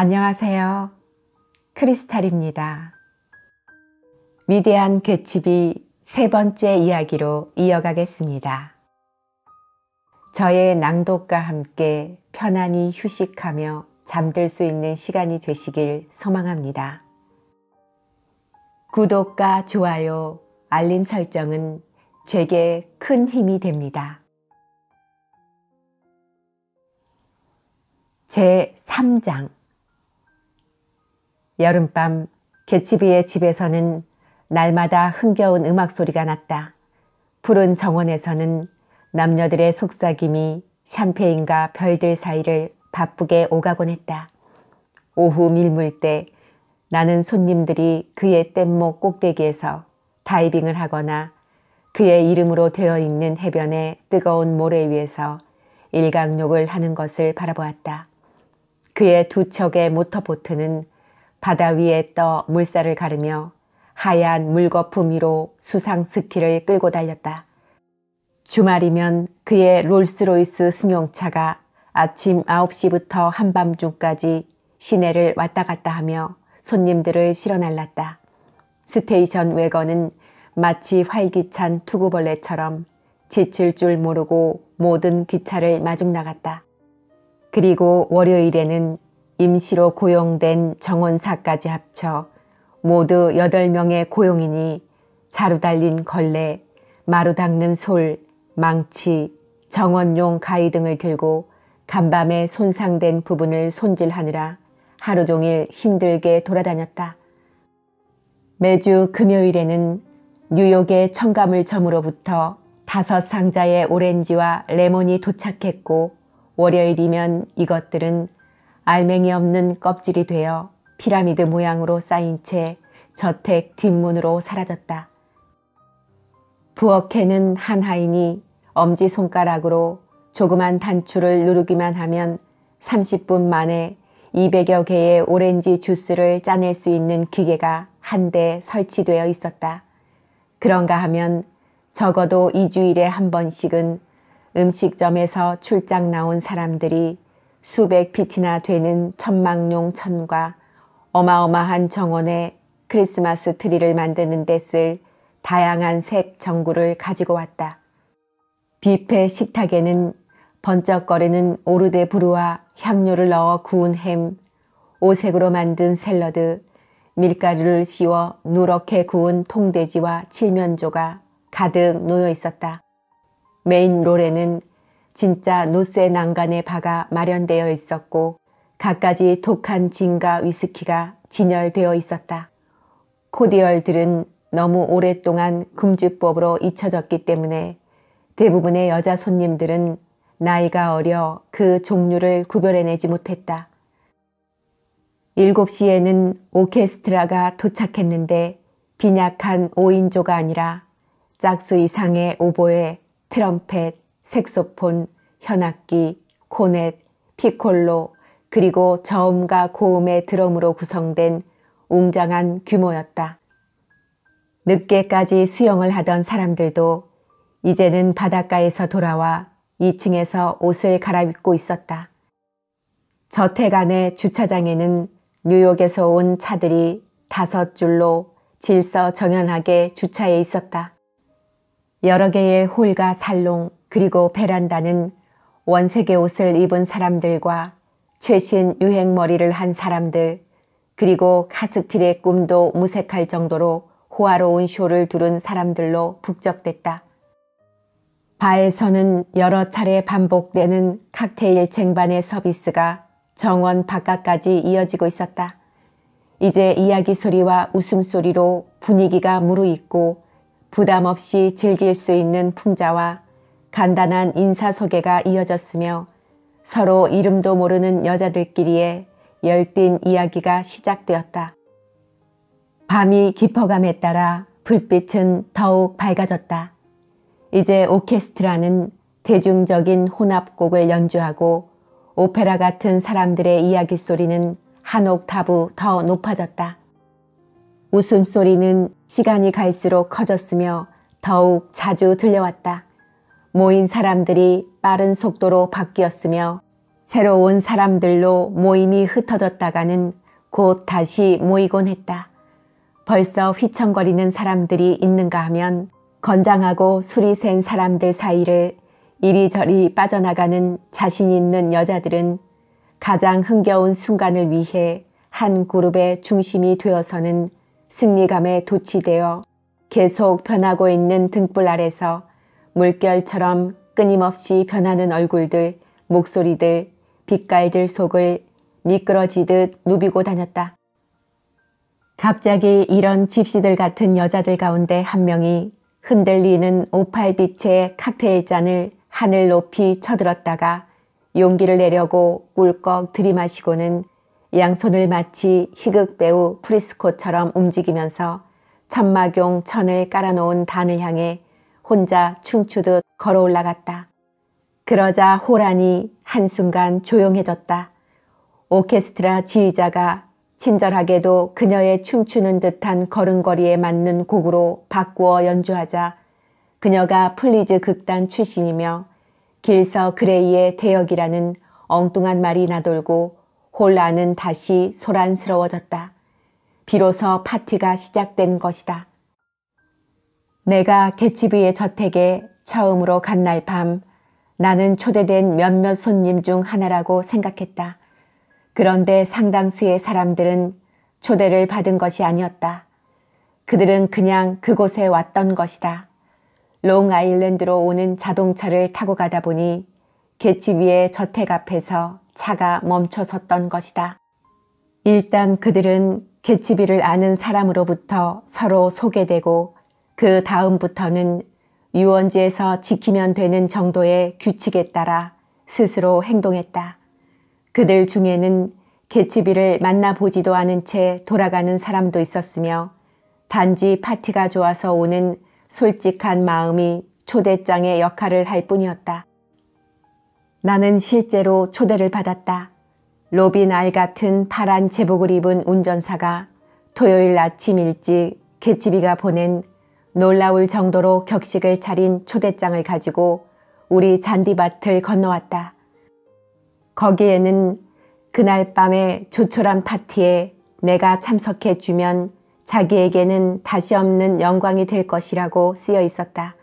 안녕하세요. 크리스탈입니다. 위대한 곶집이 세 번째 이야기로 이어가겠습니다. 저의 낭독과 함께 편안히 휴식하며 잠들 수 있는 시간이 되시길 소망합니다. 구독과 좋아요, 알림 설정은 제게 큰 힘이 됩니다. 제 3장 여름밤 곶집이의 집에서는 날마다 흥겨운 음악 소리가 났다. 푸른 정원에서는 남녀들의 속삭임이 샴페인과 별들 사이를 바쁘게 오가곤 했다. 오후 밀물 때 나는 손님들이 그의 뗏목 꼭대기에서 다이빙을 하거나 그의 이름으로 되어 있는 해변의 뜨거운 모래 위에서 일광욕을 하는 것을 바라보았다. 그의 두 척의 모터보트는 바다 위에 떠 물살을 가르며 하얀 물거품 위로 수상 스키를 끌고 달렸다. 주말이면 그의 롤스로이스 승용차가 아침 9시부터 한밤중까지 시내를 왔다 갔다 하며 손님들을 실어 날랐다. 스테이션 외건은 마치 활기찬 투구벌레처럼 지칠 줄 모르고 모든 기차를 마중 나갔다. 그리고 월요일에는 임시로 고용된 정원사까지 합쳐 모두 8명의 고용인이 자루 달린 걸레, 마루 닦는 솔, 망치, 정원용 가위 등을 들고 간밤에 손상된 부분을 손질하느라 하루 종일 힘들게 돌아다녔다. 매주 금요일에는 뉴욕의 첨가물점으로부터 5상자의 오렌지와 레몬이 도착했고 월요일이면 이것들은 알맹이 없는 껍질이 되어 피라미드 모양으로 쌓인 채 저택 뒷문으로 사라졌다. 부엌에는 한 하인이 엄지손가락으로 조그만 단추를 누르기만 하면 30분 만에 200여 개의 오렌지 주스를 짜낼 수 있는 기계가 한 대 설치되어 있었다. 그런가 하면 적어도 2주일에 한 번씩은 음식점에서 출장 나온 사람들이 수백 피트나 되는 천막용 천과 어마어마한 정원에 크리스마스 트리를 만드는 데 쓸 다양한 색 전구를 가지고 왔다. 뷔페 식탁에는 번쩍거리는 오르데 브루와 향료를 넣어 구운 햄, 오색으로 만든 샐러드, 밀가루를 씌워 누렇게 구운 통돼지와 칠면조가 가득 놓여 있었다. 메인 롤에는 진짜 노쇠 난간의 바가 마련되어 있었고 갖가지 독한 진과 위스키가 진열되어 있었다. 코디얼들은 너무 오랫동안 금주법으로 잊혀졌기 때문에 대부분의 여자 손님들은 나이가 어려 그 종류를 구별해내지 못했다. 7시에는 오케스트라가 도착했는데 빈약한 5인조가 아니라 짝수 이상의 오보에, 트럼펫, 색소폰, 현악기, 코넷, 피콜로, 그리고 저음과 고음의 드럼으로 구성된 웅장한 규모였다. 늦게까지 수영을 하던 사람들도 이제는 바닷가에서 돌아와 2층에서 옷을 갈아입고 있었다. 저택 안의 주차장에는 뉴욕에서 온 차들이 5줄로 질서정연하게 주차해 있었다. 여러 개의 홀과 살롱 그리고 베란다는 원색의 옷을 입은 사람들과 최신 유행 머리를 한 사람들 그리고 카스틸의 꿈도 무색할 정도로 호화로운 쇼를 두른 사람들로 북적댔다. 바에서는 여러 차례 반복되는 칵테일 쟁반의 서비스가 정원 바깥까지 이어지고 있었다. 이제 이야기 소리와 웃음소리로 분위기가 무르익고 부담 없이 즐길 수 있는 풍자와 간단한 인사소개가 이어졌으며 서로 이름도 모르는 여자들끼리의 열띤 이야기가 시작되었다. 밤이 깊어감에 따라 불빛은 더욱 밝아졌다. 이제 오케스트라는 대중적인 혼합곡을 연주하고 오페라 같은 사람들의 이야기 소리는 한 옥타브 더 높아졌다. 웃음소리는 시간이 갈수록 커졌으며 더욱 자주 들려왔다. 모인 사람들이 빠른 속도로 바뀌었으며 새로 온 사람들로 모임이 흩어졌다가는 곧 다시 모이곤 했다. 벌써 휘청거리는 사람들이 있는가 하면 건장하고 술이 센 사람들 사이를 이리저리 빠져나가는 자신 있는 여자들은 가장 흥겨운 순간을 위해 한 그룹의 중심이 되어서는 승리감에 도취되어 계속 변하고 있는 등불 아래서 물결처럼 끊임없이 변하는 얼굴들, 목소리들, 빛깔들 속을 미끄러지듯 누비고 다녔다. 갑자기 이런 집시들 같은 여자들 가운데 한 명이 흔들리는 오팔빛의 칵테일 잔을 하늘 높이 쳐들었다가 용기를 내려고 꿀꺽 들이마시고는 양손을 마치 희극 배우 프리스코처럼 움직이면서 천마경 천을 깔아놓은 단을 향해 혼자 춤추듯 걸어 올라갔다. 그러자 호란이 한순간 조용해졌다. 오케스트라 지휘자가 친절하게도 그녀의 춤추는 듯한 걸음걸이에 맞는 곡으로 바꾸어 연주하자 그녀가 플리즈 극단 출신이며 길서 그레이의 대역이라는 엉뚱한 말이 나돌고 홀라는 다시 소란스러워졌다. 비로소 파티가 시작된 것이다. 내가 개치비의 저택에 처음으로 간 날 밤 나는 초대된 몇몇 손님 중 하나라고 생각했다. 그런데 상당수의 사람들은 초대를 받은 것이 아니었다. 그들은 그냥 그곳에 왔던 것이다. 롱아일랜드로 오는 자동차를 타고 가다 보니 개치비의 저택 앞에서 차가 멈춰 섰던 것이다. 일단 그들은 개치비를 아는 사람으로부터 서로 소개되고 그 다음부터는 유원지에서 지키면 되는 정도의 규칙에 따라 스스로 행동했다. 그들 중에는 개치비를 만나보지도 않은 채 돌아가는 사람도 있었으며 단지 파티가 좋아서 오는 솔직한 마음이 초대장의 역할을 할 뿐이었다. 나는 실제로 초대를 받았다. 로빈 알 같은 파란 제복을 입은 운전사가 토요일 아침 일찍 개치비가 보낸 놀라울 정도로 격식을 차린 초대장을 가지고 우리 잔디밭을 건너왔다. 거기에는 그날 밤의 조촐한 파티에 내가 참석해주면 자기에게는 다시 없는 영광이 될 것이라고 쓰여 있었다.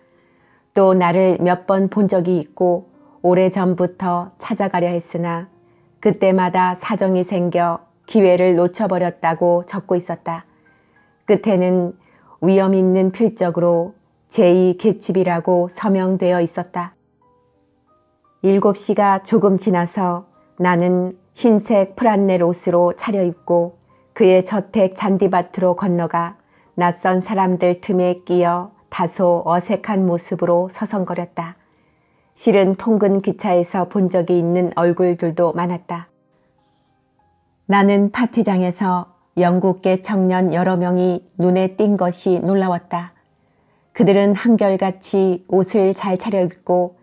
또 나를 몇 번 본 적이 있고 오래전부터 찾아가려 했으나 그때마다 사정이 생겨 기회를 놓쳐버렸다고 적고 있었다. 끝에는 위험 있는 필적으로 제2개칩이라고 서명되어 있었다. 7시가 조금 지나서 나는 흰색 프란넬 옷으로 차려입고 그의 저택 잔디밭으로 건너가 낯선 사람들 틈에 끼어 다소 어색한 모습으로 서성거렸다. 실은 통근 기차에서 본 적이 있는 얼굴들도 많았다. 나는 파티장에서 영국계 청년 여러 명이 눈에 띈 것이 놀라웠다. 그들은 한결같이 옷을 잘 차려입고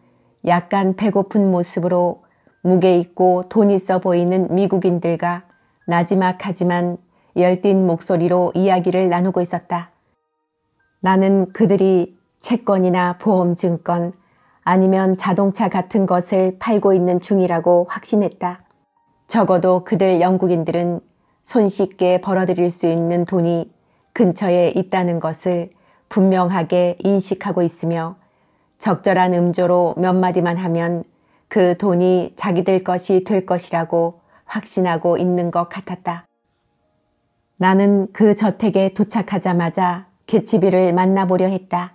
약간 배고픈 모습으로 무게 있고 돈 있어 보이는 미국인들과 나지막하지만 열띤 목소리로 이야기를 나누고 있었다. 나는 그들이 채권이나 보험증권 아니면 자동차 같은 것을 팔고 있는 중이라고 확신했다. 적어도 그들 영국인들은 손쉽게 벌어들일 수 있는 돈이 근처에 있다는 것을 분명하게 인식하고 있으며 적절한 음조로 몇 마디만 하면 그 돈이 자기들 것이 될 것이라고 확신하고 있는 것 같았다. 나는 그 저택에 도착하자마자 개치비를 만나보려 했다.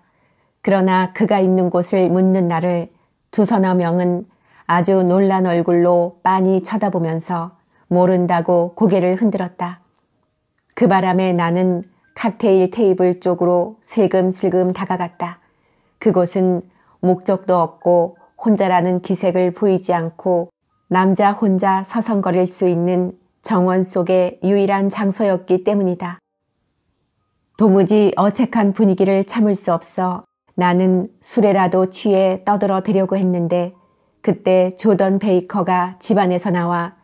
그러나 그가 있는 곳을 묻는 나를 두서너 명은 아주 놀란 얼굴로 빤히 쳐다보면서 모른다고 고개를 흔들었다. 그 바람에 나는 칵테일 테이블 쪽으로 슬금슬금 다가갔다. 그곳은 목적도 없고 혼자라는 기색을 보이지 않고 남자 혼자 서성거릴 수 있는 정원 속의 유일한 장소였기 때문이다. 도무지 어색한 분위기를 참을 수 없어 나는 술에라도 취해 떠들어대려고 했는데 그때 조던 베이커가 집안에서 나와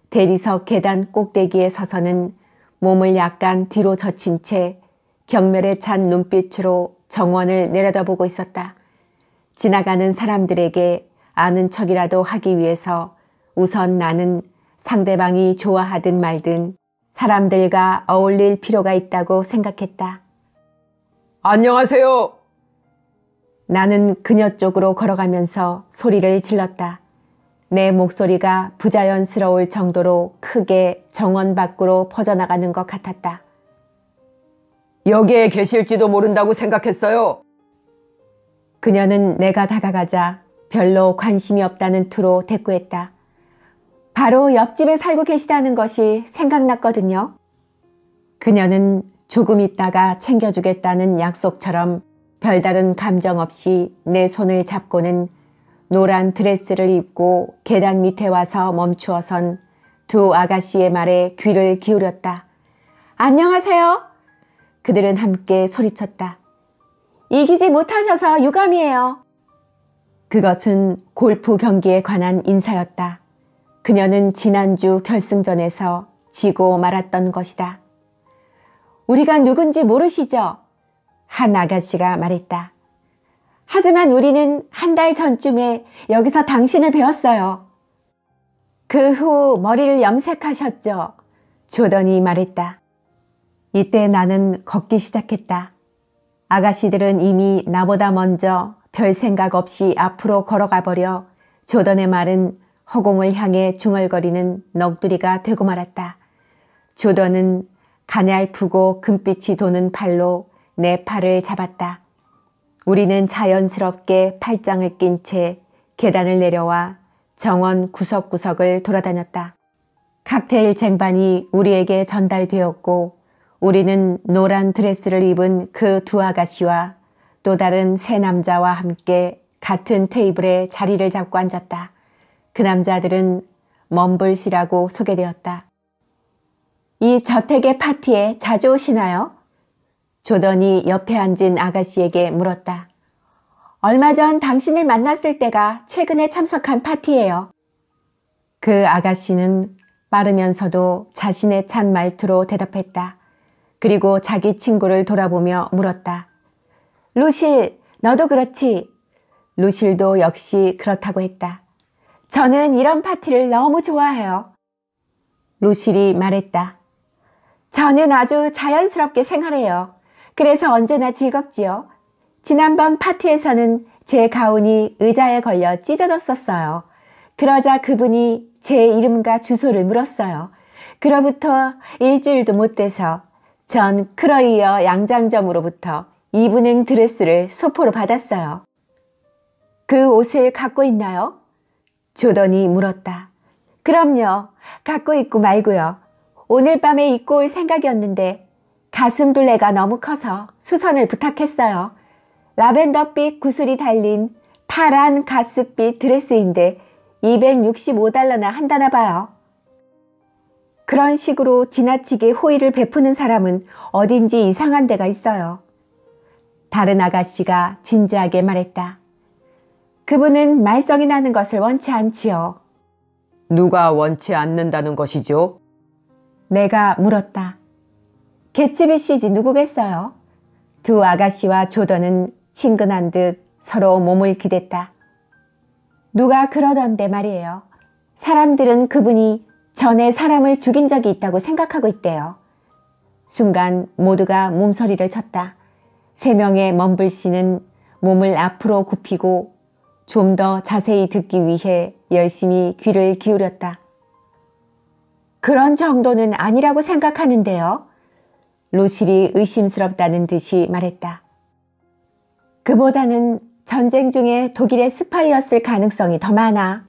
대리석 계단 꼭대기에 서서는 몸을 약간 뒤로 젖힌 채 경멸에 찬 눈빛으로 정원을 내려다보고 있었다. 지나가는 사람들에게 아는 척이라도 하기 위해서 우선 나는 상대방이 좋아하든 말든 사람들과 어울릴 필요가 있다고 생각했다. 안녕하세요. 나는 그녀 쪽으로 걸어가면서 소리를 질렀다. 내 목소리가 부자연스러울 정도로 크게 정원 밖으로 퍼져나가는 것 같았다. 여기에 계실지도 모른다고 생각했어요. 그녀는 내가 다가가자 별로 관심이 없다는 투로 대꾸했다. 바로 옆집에 살고 계시다는 것이 생각났거든요. 그녀는 조금 있다가 챙겨주겠다는 약속처럼 별다른 감정 없이 내 손을 잡고는 노란 드레스를 입고 계단 밑에 와서 멈추어선 두 아가씨의 말에 귀를 기울였다. 안녕하세요. 그들은 함께 소리쳤다. 이기지 못하셔서 유감이에요. 그것은 골프 경기에 관한 인사였다. 그녀는 지난주 결승전에서 지고 말았던 것이다. 우리가 누군지 모르시죠? 한 아가씨가 말했다. 하지만 우리는 한 달 전쯤에 여기서 당신을 배웠어요. 그 후 머리를 염색하셨죠? 조던이 말했다. 이때 나는 걷기 시작했다. 아가씨들은 이미 나보다 먼저 별 생각 없이 앞으로 걸어가 버려 조던의 말은 허공을 향해 중얼거리는 넋두리가 되고 말았다. 조던은 가냘프고 금빛이 도는 팔로 내 팔을 잡았다. 우리는 자연스럽게 팔짱을 낀 채 계단을 내려와 정원 구석구석을 돌아다녔다. 칵테일 쟁반이 우리에게 전달되었고 우리는 노란 드레스를 입은 그 두 아가씨와 또 다른 세 남자와 함께 같은 테이블에 자리를 잡고 앉았다. 그 남자들은 멈블씨라고 소개되었다. 이 저택의 파티에 자주 오시나요? 조던이 옆에 앉은 아가씨에게 물었다. 얼마 전 당신을 만났을 때가 최근에 참석한 파티예요. 그 아가씨는 빠르면서도 자신의 찬 말투로 대답했다. 그리고 자기 친구를 돌아보며 물었다. 루실, 너도 그렇지? 루실도 역시 그렇다고 했다. 저는 이런 파티를 너무 좋아해요. 루실이 말했다. 저는 아주 자연스럽게 생활해요. 그래서 언제나 즐겁지요. 지난번 파티에서는 제 가운이 의자에 걸려 찢어졌었어요. 그러자 그분이 제 이름과 주소를 물었어요. 그로부터 일주일도 못 돼서 전 크러이어 양장점으로부터 이브닝 드레스를 소포로 받았어요. 그 옷을 갖고 있나요? 조던이 물었다. 그럼요. 갖고 있고 말고요. 오늘 밤에 입고 올 생각이었는데 가슴둘레가 너무 커서 수선을 부탁했어요. 라벤더빛 구슬이 달린 파란 가스빛 드레스인데 $265나 한다나 봐요. 그런 식으로 지나치게 호의를 베푸는 사람은 어딘지 이상한 데가 있어요. 다른 아가씨가 진지하게 말했다. 그분은 말썽이 나는 것을 원치 않지요. 누가 원치 않는다는 것이죠? 내가 물었다. 개츠비 씨지 누구겠어요? 두 아가씨와 조던은 친근한 듯 서로 몸을 기댔다. 누가 그러던데 말이에요. 사람들은 그분이 전에 사람을 죽인 적이 있다고 생각하고 있대요. 순간 모두가 몸서리를 쳤다. 세 명의 멈블씨는 몸을 앞으로 굽히고 좀 더 자세히 듣기 위해 열심히 귀를 기울였다. 그런 정도는 아니라고 생각하는데요. 루실이 의심스럽다는 듯이 말했다. 그보다는 전쟁 중에 독일의 스파이였을 가능성이 더 많아.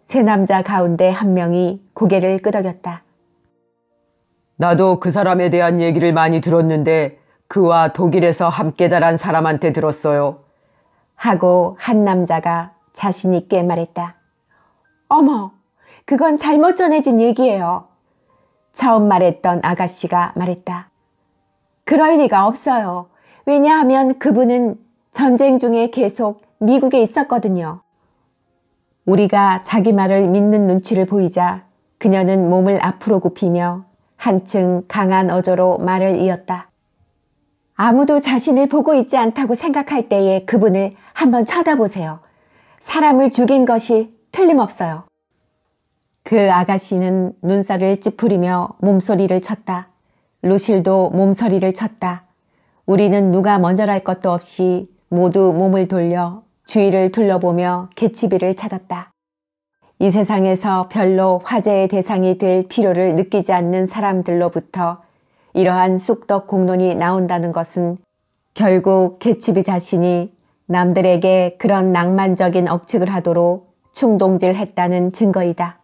세 남자 가운데 한 명이 고개를 끄덕였다. 나도 그 사람에 대한 얘기를 많이 들었는데 그와 독일에서 함께 자란 사람한테 들었어요. 하고 한 남자가 자신 있게 말했다. 어머, 그건 잘못 전해진 얘기예요. 처음 말했던 아가씨가 말했다. 그럴 리가 없어요. 왜냐하면 그분은 전쟁 중에 계속 미국에 있었거든요. 우리가 자기 말을 믿는 눈치를 보이자 그녀는 몸을 앞으로 굽히며 한층 강한 어조로 말을 이었다. 아무도 자신을 보고 있지 않다고 생각할 때에 그분을 한번 쳐다보세요. 사람을 죽인 것이 틀림없어요. 그 아가씨는 눈살을 찌푸리며 몸소리를 쳤다. 루실도 몸서리를 쳤다. 우리는 누가 먼저랄 것도 없이 모두 몸을 돌려 주위를 둘러보며 개치비를 찾았다. 이 세상에서 별로 화제의 대상이 될 필요를 느끼지 않는 사람들로부터 이러한 쑥덕 공론이 나온다는 것은 결국 개치비 자신이 남들에게 그런 낭만적인 억측을 하도록 충동질했다는 증거이다.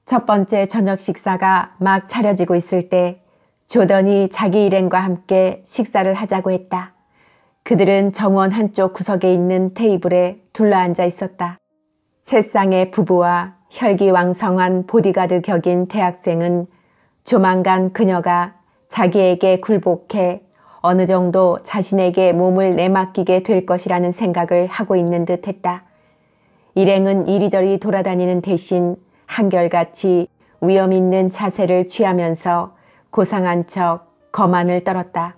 첫 번째 저녁 식사가 막 차려지고 있을 때 조던이 자기 일행과 함께 식사를 하자고 했다. 그들은 정원 한쪽 구석에 있는 테이블에 둘러앉아 있었다. 세 쌍의 부부와 혈기왕성한 보디가드 격인 대학생은 조만간 그녀가 자기에게 굴복해 어느 정도 자신에게 몸을 내맡기게 될 것이라는 생각을 하고 있는 듯 했다. 일행은 이리저리 돌아다니는 대신 한결같이 위험 있는 자세를 취하면서 고상한 척 거만을 떨었다.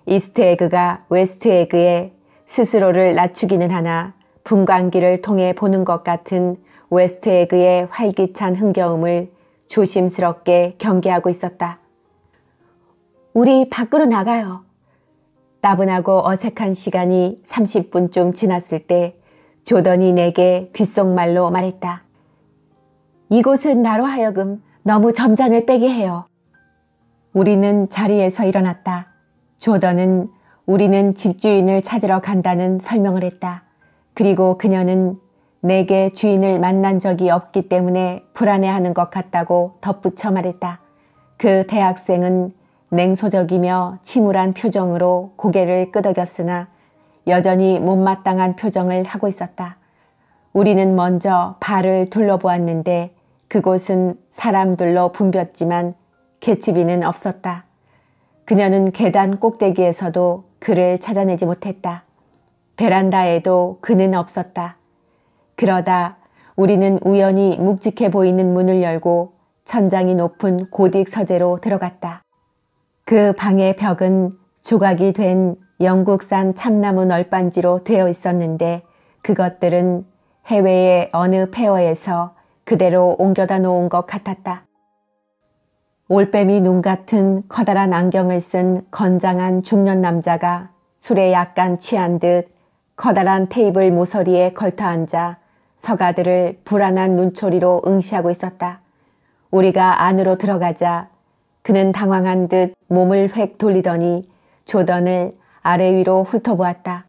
이스트에그가 웨스트에그에 스스로를 낮추기는 하나 분광기를 통해 보는 것 같은 웨스트에그의 활기찬 흥겨움을 조심스럽게 경계하고 있었다. 우리 밖으로 나가요. 따분하고 어색한 시간이 30분쯤 지났을 때 조던이 내게 귓속말로 말했다. 이곳은 나로 하여금 너무 점잔을 빼게 해요. 우리는 자리에서 일어났다. 조던은 우리는 집주인을 찾으러 간다는 설명을 했다. 그리고 그녀는 내게 주인을 만난 적이 없기 때문에 불안해하는 것 같다고 덧붙여 말했다. 그 대학생은 냉소적이며 침울한 표정으로 고개를 끄덕였으나 여전히 못마땅한 표정을 하고 있었다. 우리는 먼저 발을 둘러보았는데 그곳은 사람들로 붐볐지만 개치비는 없었다. 그녀는 계단 꼭대기에서도 그를 찾아내지 못했다. 베란다에도 그는 없었다. 그러다 우리는 우연히 묵직해 보이는 문을 열고 천장이 높은 고딕 서재로 들어갔다. 그 방의 벽은 조각이 된 영국산 참나무 널빤지로 되어 있었는데 그것들은 해외의 어느 페어에서 그대로 옮겨다 놓은 것 같았다. 올빼미 눈 같은 커다란 안경을 쓴 건장한 중년 남자가 술에 약간 취한 듯 커다란 테이블 모서리에 걸터앉아 서가들을 불안한 눈초리로 응시하고 있었다. 우리가 안으로 들어가자 그는 당황한 듯 몸을 획 돌리더니 조던을 아래 위로 훑어보았다.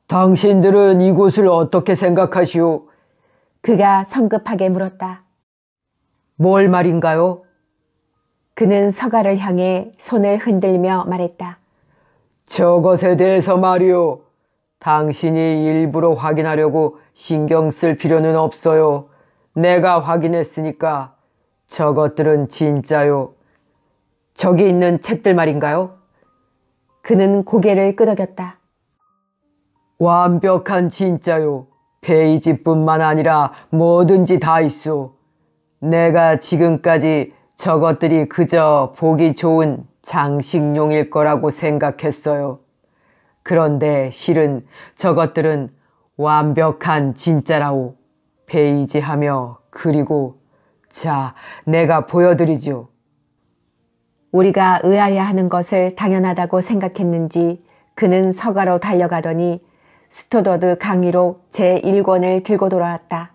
당신들은 이곳을 어떻게 생각하시오? 그가 성급하게 물었다. 뭘 말인가요? 그는 서가를 향해 손을 흔들며 말했다. 저것에 대해서 말이오. 당신이 일부러 확인하려고 신경 쓸 필요는 없어요. 내가 확인했으니까 저것들은 진짜요. 저기 있는 책들 말인가요? 그는 고개를 끄덕였다. 완벽한 진짜요. 페이지뿐만 아니라 뭐든지 다 있소. 내가 지금까지 저것들이 그저 보기 좋은 장식용일 거라고 생각했어요. 그런데 실은 저것들은 완벽한 진짜라오. 페이지하며 그리고 자, 내가 보여드리죠. 우리가 의아해하는 것을 당연하다고 생각했는지 그는 서가로 달려가더니 스토더드 강의록 제1권을 들고 돌아왔다.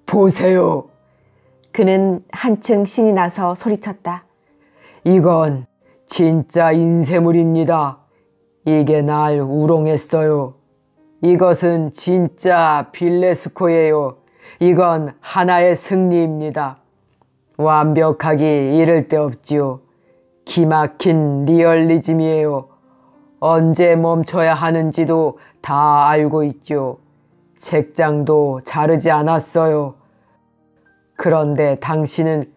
보세요. 그는 한층 신이 나서 소리쳤다. 이건 진짜 인쇄물입니다. 이게 날 우롱했어요. 이것은 진짜 빌레스코예요. 이건 하나의 승리입니다. 완벽하기 이를 데 없지요. 기막힌 리얼리즘이에요. 언제 멈춰야 하는지도 다 알고 있죠. 책장도 자르지 않았어요. 그런데 당신은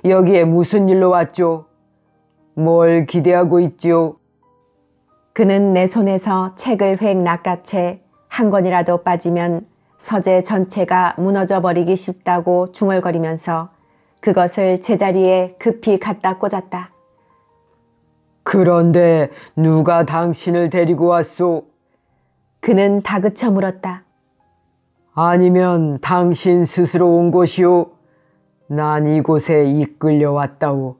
여기에 무슨 일로 왔죠? 뭘 기대하고 있지요? 그는 내 손에서 책을 획 낚아채 한 권이라도 빠지면 서재 전체가 무너져 버리기 쉽다고 중얼거리면서 그것을 제자리에 급히 갖다 꽂았다. 그런데 누가 당신을 데리고 왔소? 그는 다그쳐 물었다. 아니면 당신 스스로 온 곳이오? 난 이곳에 이끌려 왔다오.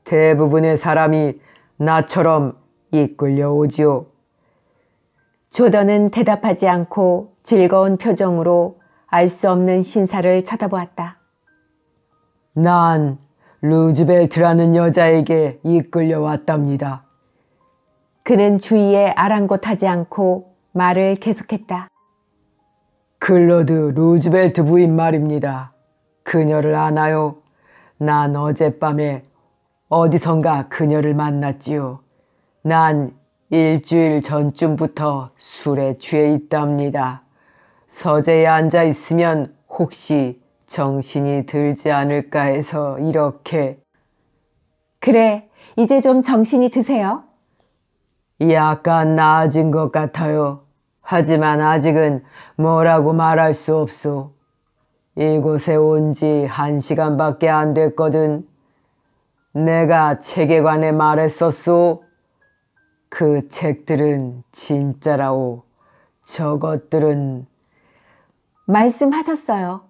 대부분의 사람이 나처럼 이끌려 오지요. 조던은 대답하지 않고 즐거운 표정으로 알 수 없는 신사를 쳐다보았다. 난 루즈벨트라는 여자에게 이끌려 왔답니다. 그는 주위에 아랑곳하지 않고 말을 계속했다. 클로드 루즈벨트 부인 말입니다. 그녀를 아나요? 난 어젯밤에 어디선가 그녀를 만났지요. 난 일주일 전쯤부터 술에 취해 있답니다. 서재에 앉아 있으면 혹시 정신이 들지 않을까 해서 이렇게. 그래, 이제 좀 정신이 드세요. 약간 나아진 것 같아요. 하지만 아직은 뭐라고 말할 수 없소. 이곳에 온 지 1시간밖에 안 됐거든. 내가 책에 관해 말했었소. 그 책들은 진짜라오. 저것들은. 말씀하셨어요.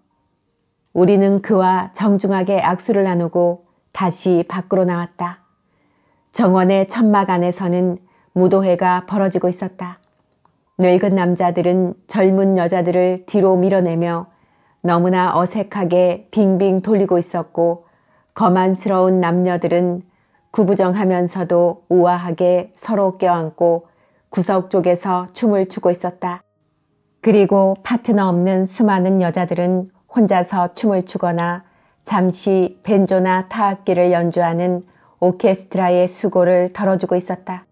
우리는 그와 정중하게 악수를 나누고 다시 밖으로 나왔다. 정원의 천막 안에서는 무도회가 벌어지고 있었다. 늙은 남자들은 젊은 여자들을 뒤로 밀어내며 너무나 어색하게 빙빙 돌리고 있었고, 거만스러운 남녀들은 구부정하면서도 우아하게 서로 껴안고 구석 쪽에서 춤을 추고 있었다. 그리고 파트너 없는 수많은 여자들은 혼자서 춤을 추거나 잠시 벤조나 타악기를 연주하는 오케스트라의 수고를 덜어주고 있었다.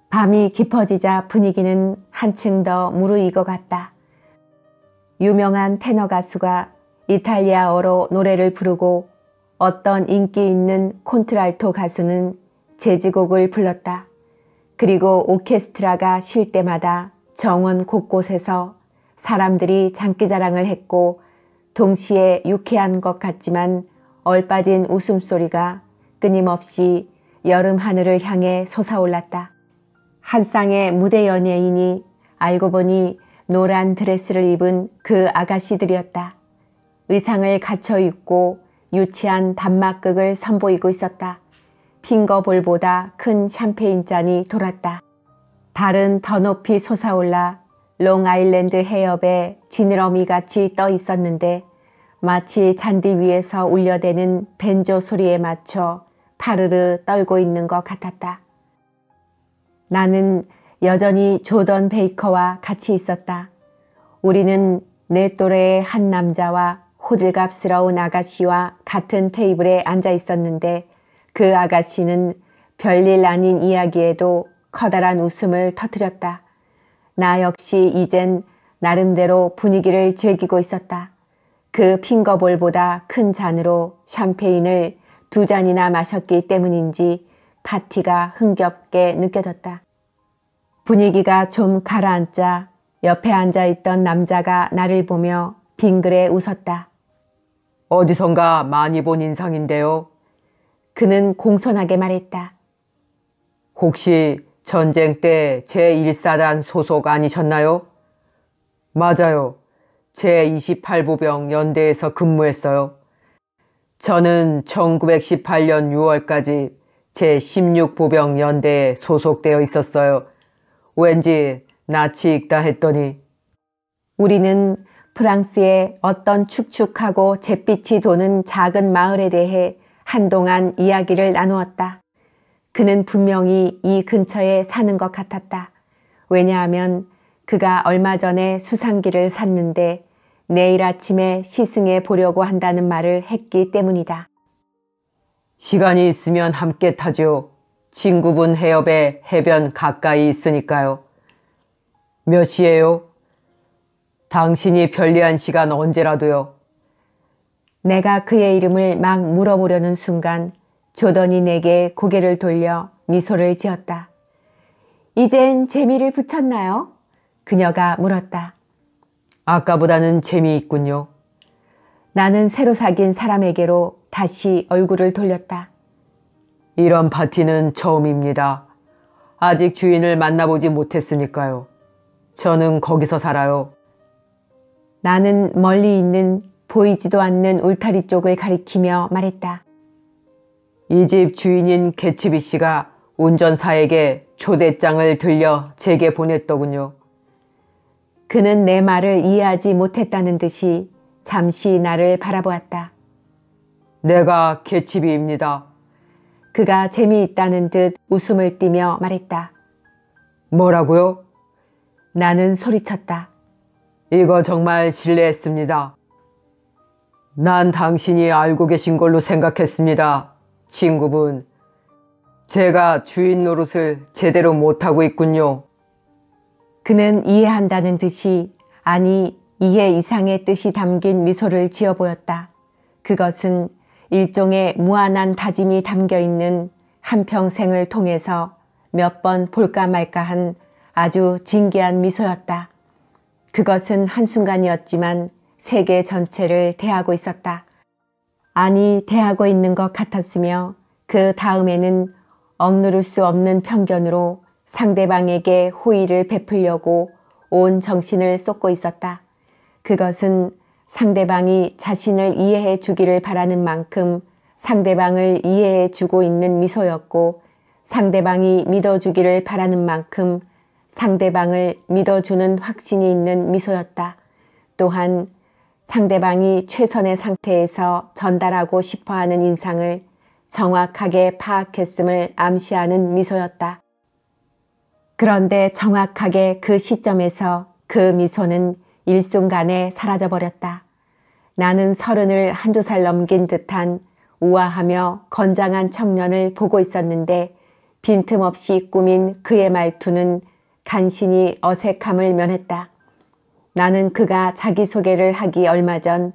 밤이 깊어지자 분위기는 한층 더 무르익어 갔다. 유명한 테너 가수가 이탈리아어로 노래를 부르고 어떤 인기 있는 콘트랄토 가수는 재즈곡을 불렀다. 그리고 오케스트라가 쉴 때마다 정원 곳곳에서 사람들이 장기자랑을 했고, 동시에 유쾌한 것 같지만 얼빠진 웃음소리가 끊임없이 여름 하늘을 향해 솟아올랐다. 한 쌍의 무대 연예인이 알고 보니 노란 드레스를 입은 그 아가씨들이었다. 의상을 갖춰 입고 유치한 단막극을 선보이고 있었다. 핑거볼보다 큰 샴페인 잔이 돌았다. 달은 더 높이 솟아올라 롱아일랜드 해협에 지느러미같이 떠 있었는데 마치 잔디 위에서 울려대는 벤조 소리에 맞춰 파르르 떨고 있는 것 같았다. 나는 여전히 조던 베이커와 같이 있었다. 우리는 내 또래의 한 남자와 호들갑스러운 아가씨와 같은 테이블에 앉아 있었는데, 그 아가씨는 별일 아닌 이야기에도 커다란 웃음을 터뜨렸다. 나 역시 이젠 나름대로 분위기를 즐기고 있었다. 그 핑거볼보다 큰 잔으로 샴페인을 2잔이나 마셨기 때문인지 파티가 흥겹게 느껴졌다. 분위기가 좀 가라앉자 옆에 앉아있던 남자가 나를 보며 빙그레 웃었다. 어디선가 많이 본 인상인데요. 그는 공손하게 말했다. 혹시 전쟁 때 제1사단 소속 아니셨나요? 맞아요. 제28보병 연대에서 근무했어요. 저는 1918년 6월까지 제16보병 연대에 소속되어 있었어요. 왠지 낯이 익다 했더니. 우리는 프랑스의 어떤 축축하고 잿빛이 도는 작은 마을에 대해 한동안 이야기를 나누었다. 그는 분명히 이 근처에 사는 것 같았다. 왜냐하면 그가 얼마 전에 수상기를 샀는데 내일 아침에 시승해 보려고 한다는 말을 했기 때문이다. 시간이 있으면 함께 타죠. 친구분 해협에 해변 가까이 있으니까요. 몇 시예요? 당신이 편리한 시간 언제라도요. 내가 그의 이름을 막 물어보려는 순간 조던이 내게 고개를 돌려 미소를 지었다. 이젠 재미를 붙였나요? 그녀가 물었다. 아까보다는 재미있군요. 나는 새로 사귄 사람에게로 다시 얼굴을 돌렸다. 이런 파티는 처음입니다. 아직 주인을 만나보지 못했으니까요. 저는 거기서 살아요. 나는 멀리 있는 보이지도 않는 울타리 쪽을 가리키며 말했다. 이 집 주인인 개치비 씨가 운전사에게 초대장을 들려 제게 보냈더군요. 그는 내 말을 이해하지 못했다는 듯이 잠시 나를 바라보았다. 내가 개치비입니다. 그가 재미있다는 듯 웃음을 띠며 말했다. 뭐라고요? 나는 소리쳤다. 이거 정말 실례했습니다. 난 당신이 알고 계신 걸로 생각했습니다. 친구분, 제가 주인 노릇을 제대로 못하고 있군요. 그는 이해한다는 듯이, 아니 이해 이상의 뜻이 담긴 미소를 지어 보였다. 그것은 일종의 무한한 다짐이 담겨있는 한평생을 통해서 몇 번 볼까 말까한 아주 진귀한 미소였다. 그것은 한순간이었지만 세계 전체를 대하고 있었다. 아니, 대하고 있는 것 같았으며 그 다음에는 억누를 수 없는 편견으로 상대방에게 호의를 베풀려고 온 정신을 쏟고 있었다. 그것은 상대방이 자신을 이해해 주기를 바라는 만큼 상대방을 이해해 주고 있는 미소였고, 상대방이 믿어주기를 바라는 만큼 상대방을 믿어주는 확신이 있는 미소였다. 또한 상대방이 최선의 상태에서 전달하고 싶어하는 인상을 정확하게 파악했음을 암시하는 미소였다. 그런데 정확하게 그 시점에서 그 미소는 일순간에 사라져버렸다. 나는 30을 한두 살 넘긴 듯한 우아하며 건장한 청년을 보고 있었는데 빈틈없이 꾸민 그의 말투는 간신히 어색함을 면했다. 나는 그가 자기소개를 하기 얼마 전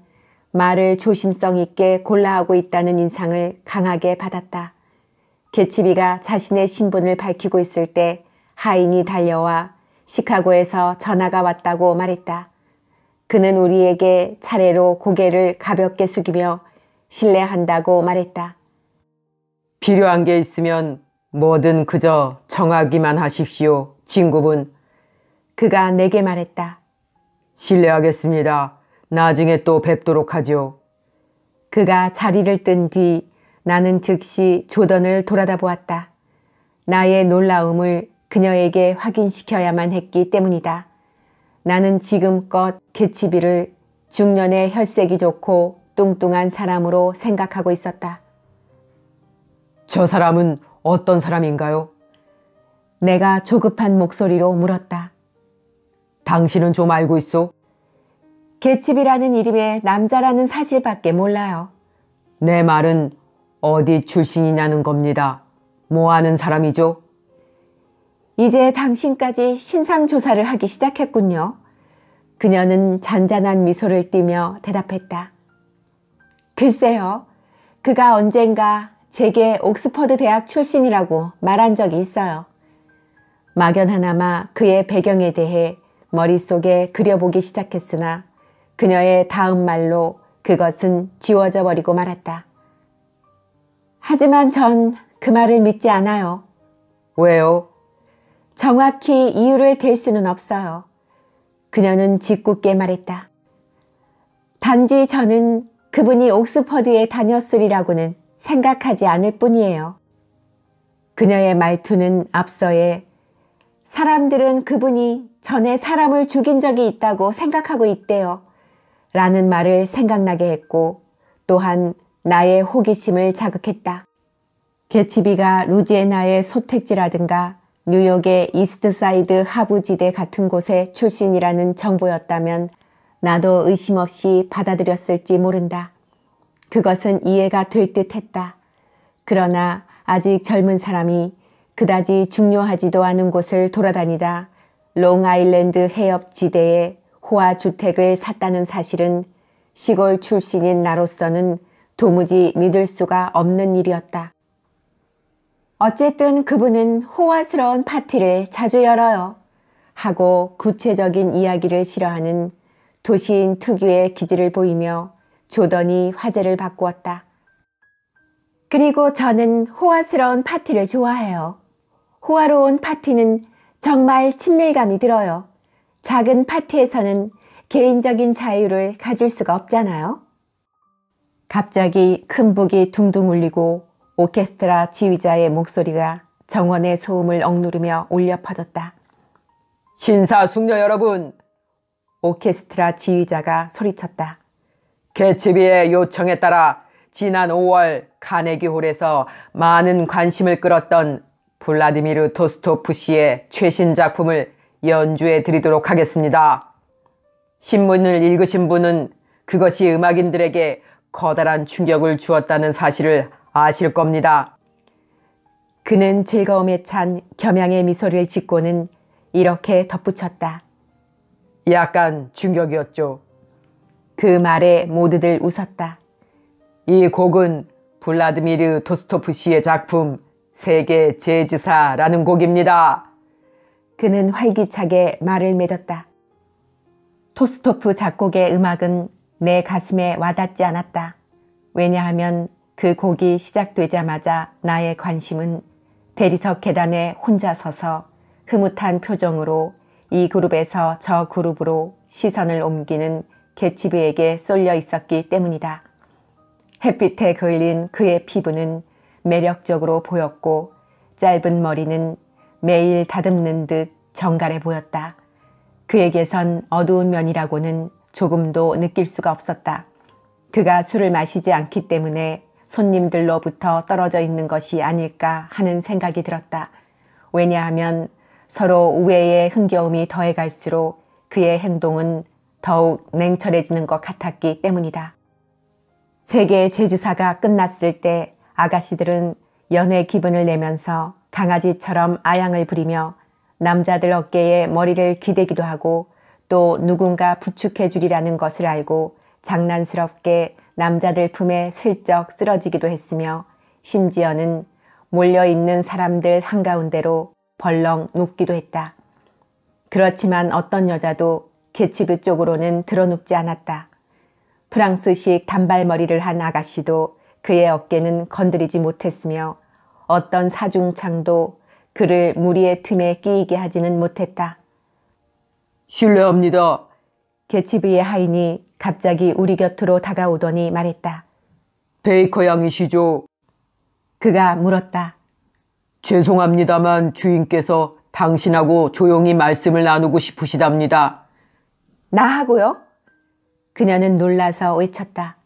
말을 조심성 있게 골라하고 있다는 인상을 강하게 받았다. 개치비가 자신의 신분을 밝히고 있을 때 하인이 달려와 시카고에서 전화가 왔다고 말했다. 그는 우리에게 차례로 고개를 가볍게 숙이며 신뢰한다고 말했다. 필요한 게 있으면 뭐든 그저 정하기만 하십시오, 친구분. 그가 내게 말했다. 실례하겠습니다. 나중에 또 뵙도록 하죠. 그가 자리를 뜬 뒤 나는 즉시 조던을 돌아다 보았다. 나의 놀라움을 그녀에게 확인시켜야만 했기 때문이다. 나는 지금껏 개치비를 중년의 혈색이 좋고 뚱뚱한 사람으로 생각하고 있었다. 저 사람은 어떤 사람인가요? 내가 조급한 목소리로 물었다. 당신은 좀 알고 있소? 개치비라는 이름의 남자라는 사실밖에 몰라요. 내 말은 어디 출신이냐는 겁니다. 뭐 하는 사람이죠? 이제 당신까지 신상조사를 하기 시작했군요. 그녀는 잔잔한 미소를 띠며 대답했다. 글쎄요. 그가 언젠가 제게 옥스퍼드 대학 출신이라고 말한 적이 있어요. 막연하나마 그의 배경에 대해 머릿속에 그려보기 시작했으나 그녀의 다음 말로 그것은 지워져 버리고 말았다. 하지만 전 그 말을 믿지 않아요. 왜요? 정확히 이유를 댈 수는 없어요. 그녀는 짓궂게 말했다. 단지 저는 그분이 옥스퍼드에 다녔으리라고는 생각하지 않을 뿐이에요. 그녀의 말투는 앞서에 사람들은 그분이 전에 사람을 죽인 적이 있다고 생각하고 있대요. 라는 말을 생각나게 했고 또한 나의 호기심을 자극했다. 개치비가 루지애나의 소택지라든가 뉴욕의 이스트사이드 하부지대 같은 곳의 출신이라는 정보였다면 나도 의심 없이 받아들였을지 모른다. 그것은 이해가 될 듯했다. 그러나 아직 젊은 사람이 그다지 중요하지도 않은 곳을 돌아다니다 롱아일랜드 해협지대에 호화주택을 샀다는 사실은 시골 출신인 나로서는 도무지 믿을 수가 없는 일이었다. 어쨌든 그분은 호화스러운 파티를 자주 열어요. 하고 구체적인 이야기를 싫어하는 도시인 특유의 기질을 보이며 조던이 화제를 바꾸었다. 그리고 저는 호화스러운 파티를 좋아해요. 호화로운 파티는 정말 친밀감이 들어요. 작은 파티에서는 개인적인 자유를 가질 수가 없잖아요. 갑자기 큰 북이 둥둥 울리고 오케스트라 지휘자의 목소리가 정원의 소음을 억누르며 울려 퍼졌다. 신사숙녀 여러분! 오케스트라 지휘자가 소리쳤다. 개츠비의 요청에 따라 지난 5월 카네기홀에서 많은 관심을 끌었던 블라디미르 토스토프시의 최신 작품을 연주해 드리도록 하겠습니다. 신문을 읽으신 분은 그것이 음악인들에게 커다란 충격을 주었다는 사실을 아실 겁니다. 그는 즐거움에 찬 겸양의 미소를 짓고는 이렇게 덧붙였다. 약간 충격이었죠. 그 말에 모두들 웃었다. 이 곡은 블라디미르 토스토프시의 작품 세계 재즈사라는 곡입니다. 그는 활기차게 말을 맺었다. 토스토프 작곡의 음악은 내 가슴에 와닿지 않았다. 왜냐하면 그 곡이 시작되자마자 나의 관심은 대리석 계단에 혼자 서서 흐뭇한 표정으로 이 그룹에서 저 그룹으로 시선을 옮기는 개츠비에게 쏠려 있었기 때문이다. 햇빛에 그을린 그의 피부는 매력적으로 보였고 짧은 머리는 매일 다듬는 듯 정갈해 보였다. 그에게선 어두운 면이라고는 조금도 느낄 수가 없었다. 그가 술을 마시지 않기 때문에 손님들로부터 떨어져 있는 것이 아닐까 하는 생각이 들었다. 왜냐하면 서로 우애의 흥겨움이 더해갈수록 그의 행동은 더욱 냉철해지는 것 같았기 때문이다. 세계 재즈사가 끝났을 때 아가씨들은 연애 기분을 내면서 강아지처럼 아양을 부리며 남자들 어깨에 머리를 기대기도 하고 또 누군가 부축해 주리라는 것을 알고 장난스럽게 남자들 품에 슬쩍 쓰러지기도 했으며 심지어는 몰려있는 사람들 한가운데로 벌렁 눕기도 했다. 그렇지만 어떤 여자도 개츠비 쪽으로는 드러눕지 않았다. 프랑스식 단발머리를 한 아가씨도 그의 어깨는 건드리지 못했으며 어떤 사중창도 그를 무리의 틈에 끼이게 하지는 못했다. 실례합니다. 개츠비의 하인이 갑자기 우리 곁으로 다가오더니 말했다. 베이커 양이시죠? 그가 물었다. 죄송합니다만 주인께서 당신하고 조용히 말씀을 나누고 싶으시답니다. 나하고요? 그녀는 놀라서 외쳤다.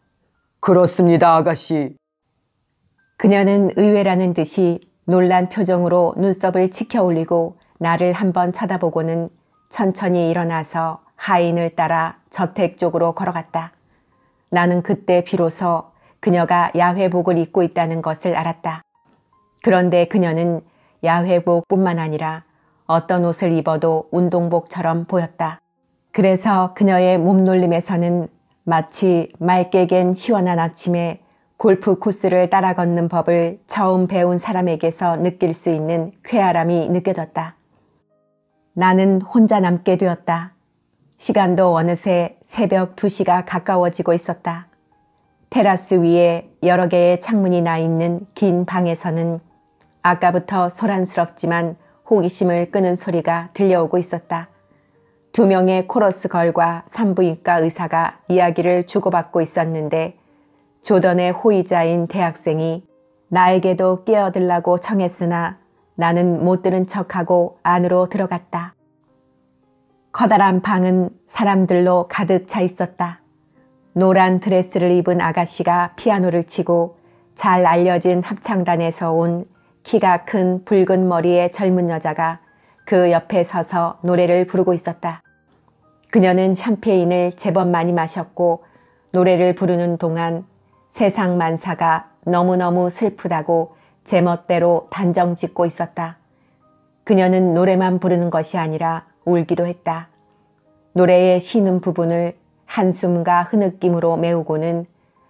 그렇습니다, 아가씨. 그녀는 의외라는 듯이 놀란 표정으로 눈썹을 치켜 올리고 나를 한번 쳐다보고는 천천히 일어나서 하인을 따라 저택 쪽으로 걸어갔다. 나는 그때 비로소 그녀가 야회복을 입고 있다는 것을 알았다. 그런데 그녀는 야회복뿐만 아니라 어떤 옷을 입어도 운동복처럼 보였다. 그래서 그녀의 몸놀림에서는 마치 맑게 갠 시원한 아침에 골프 코스를 따라 걷는 법을 처음 배운 사람에게서 느낄 수 있는 쾌활함이 느껴졌다. 나는 혼자 남게 되었다. 시간도 어느새 새벽 2시가 가까워지고 있었다. 테라스 위에 여러 개의 창문이 나 있는 긴 방에서는 아까부터 소란스럽지만 호기심을 끄는 소리가 들려오고 있었다. 2명의 코러스 걸과 산부인과 의사가 이야기를 주고받고 있었는데 조던의 호의자인 대학생이 나에게도 끼어들라고 청했으나 나는 못 들은 척하고 안으로 들어갔다. 커다란 방은 사람들로 가득 차 있었다. 노란 드레스를 입은 아가씨가 피아노를 치고 잘 알려진 합창단에서 온 키가 큰 붉은 머리의 젊은 여자가 그 옆에 서서 노래를 부르고 있었다. 그녀는 샴페인을 제법 많이 마셨고 노래를 부르는 동안 세상 만사가 너무너무 슬프다고 제멋대로 단정 짓고 있었다. 그녀는 노래만 부르는 것이 아니라 울기도 했다. 노래의 쉬는 부분을 한숨과 흐느낌으로 메우고는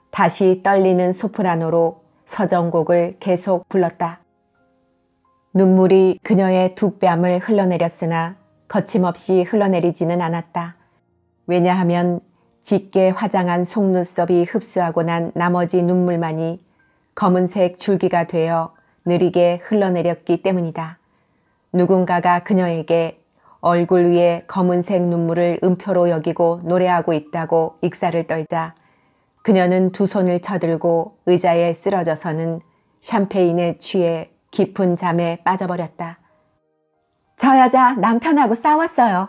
다시 떨리는 소프라노로 서정곡을 계속 불렀다. 눈물이 그녀의 두 뺨을 흘러내렸으나 거침없이 흘러내리지는 않았다. 왜냐하면 짙게 화장한 속눈썹이 흡수하고 난 나머지 눈물만이 검은색 줄기가 되어 느리게 흘러내렸기 때문이다. 누군가가 그녀에게 얼굴 위에 검은색 눈물을 음표로 여기고 노래하고 있다고 익사를 떨자 그녀는 두 손을 쳐들고 의자에 쓰러져서는 샴페인에 취해 깊은 잠에 빠져버렸다. 저 여자 남편하고 싸웠어요.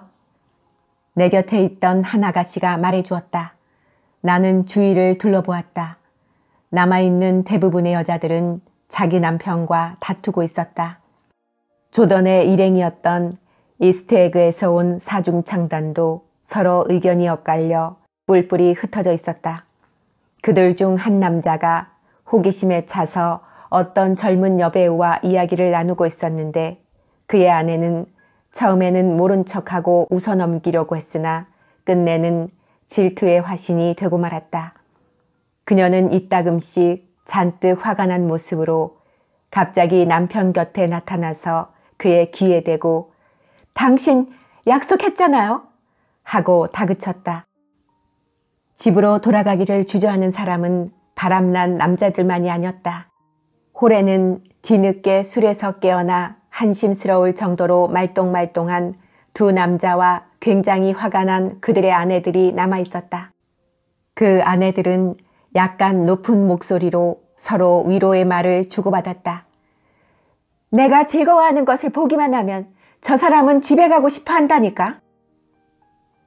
내 곁에 있던 한 아가씨가 말해주었다. 나는 주위를 둘러보았다. 남아있는 대부분의 여자들은 자기 남편과 다투고 있었다. 조던의 일행이었던 이스트에그에서 온 사중창단도 서로 의견이 엇갈려 뿔뿔이 흩어져 있었다. 그들 중 한 남자가 호기심에 차서 어떤 젊은 여배우와 이야기를 나누고 있었는데 그의 아내는 처음에는 모른 척하고 웃어넘기려고 했으나 끝내는 질투의 화신이 되고 말았다. 그녀는 이따금씩 잔뜩 화가 난 모습으로 갑자기 남편 곁에 나타나서 그의 귀에 대고 당신 약속했잖아요 하고 다그쳤다. 집으로 돌아가기를 주저하는 사람은 바람난 남자들만이 아니었다. 홀에는 뒤늦게 술에서 깨어나 한심스러울 정도로 말똥말똥한 두 남자와 굉장히 화가 난 그들의 아내들이 남아있었다. 그 아내들은 약간 높은 목소리로 서로 위로의 말을 주고받았다. 내가 즐거워하는 것을 보기만 하면 저 사람은 집에 가고 싶어 한다니까.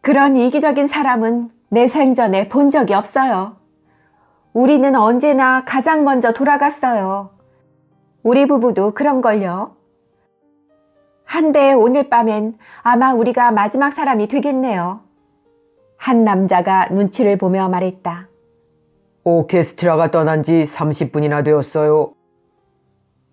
그런 이기적인 사람은 내 생전에 본 적이 없어요. 우리는 언제나 가장 먼저 돌아갔어요. 우리 부부도 그런걸요. 한데 오늘 밤엔 아마 우리가 마지막 사람이 되겠네요. 한 남자가 눈치를 보며 말했다. 오케스트라가 떠난 지 30분이나 되었어요.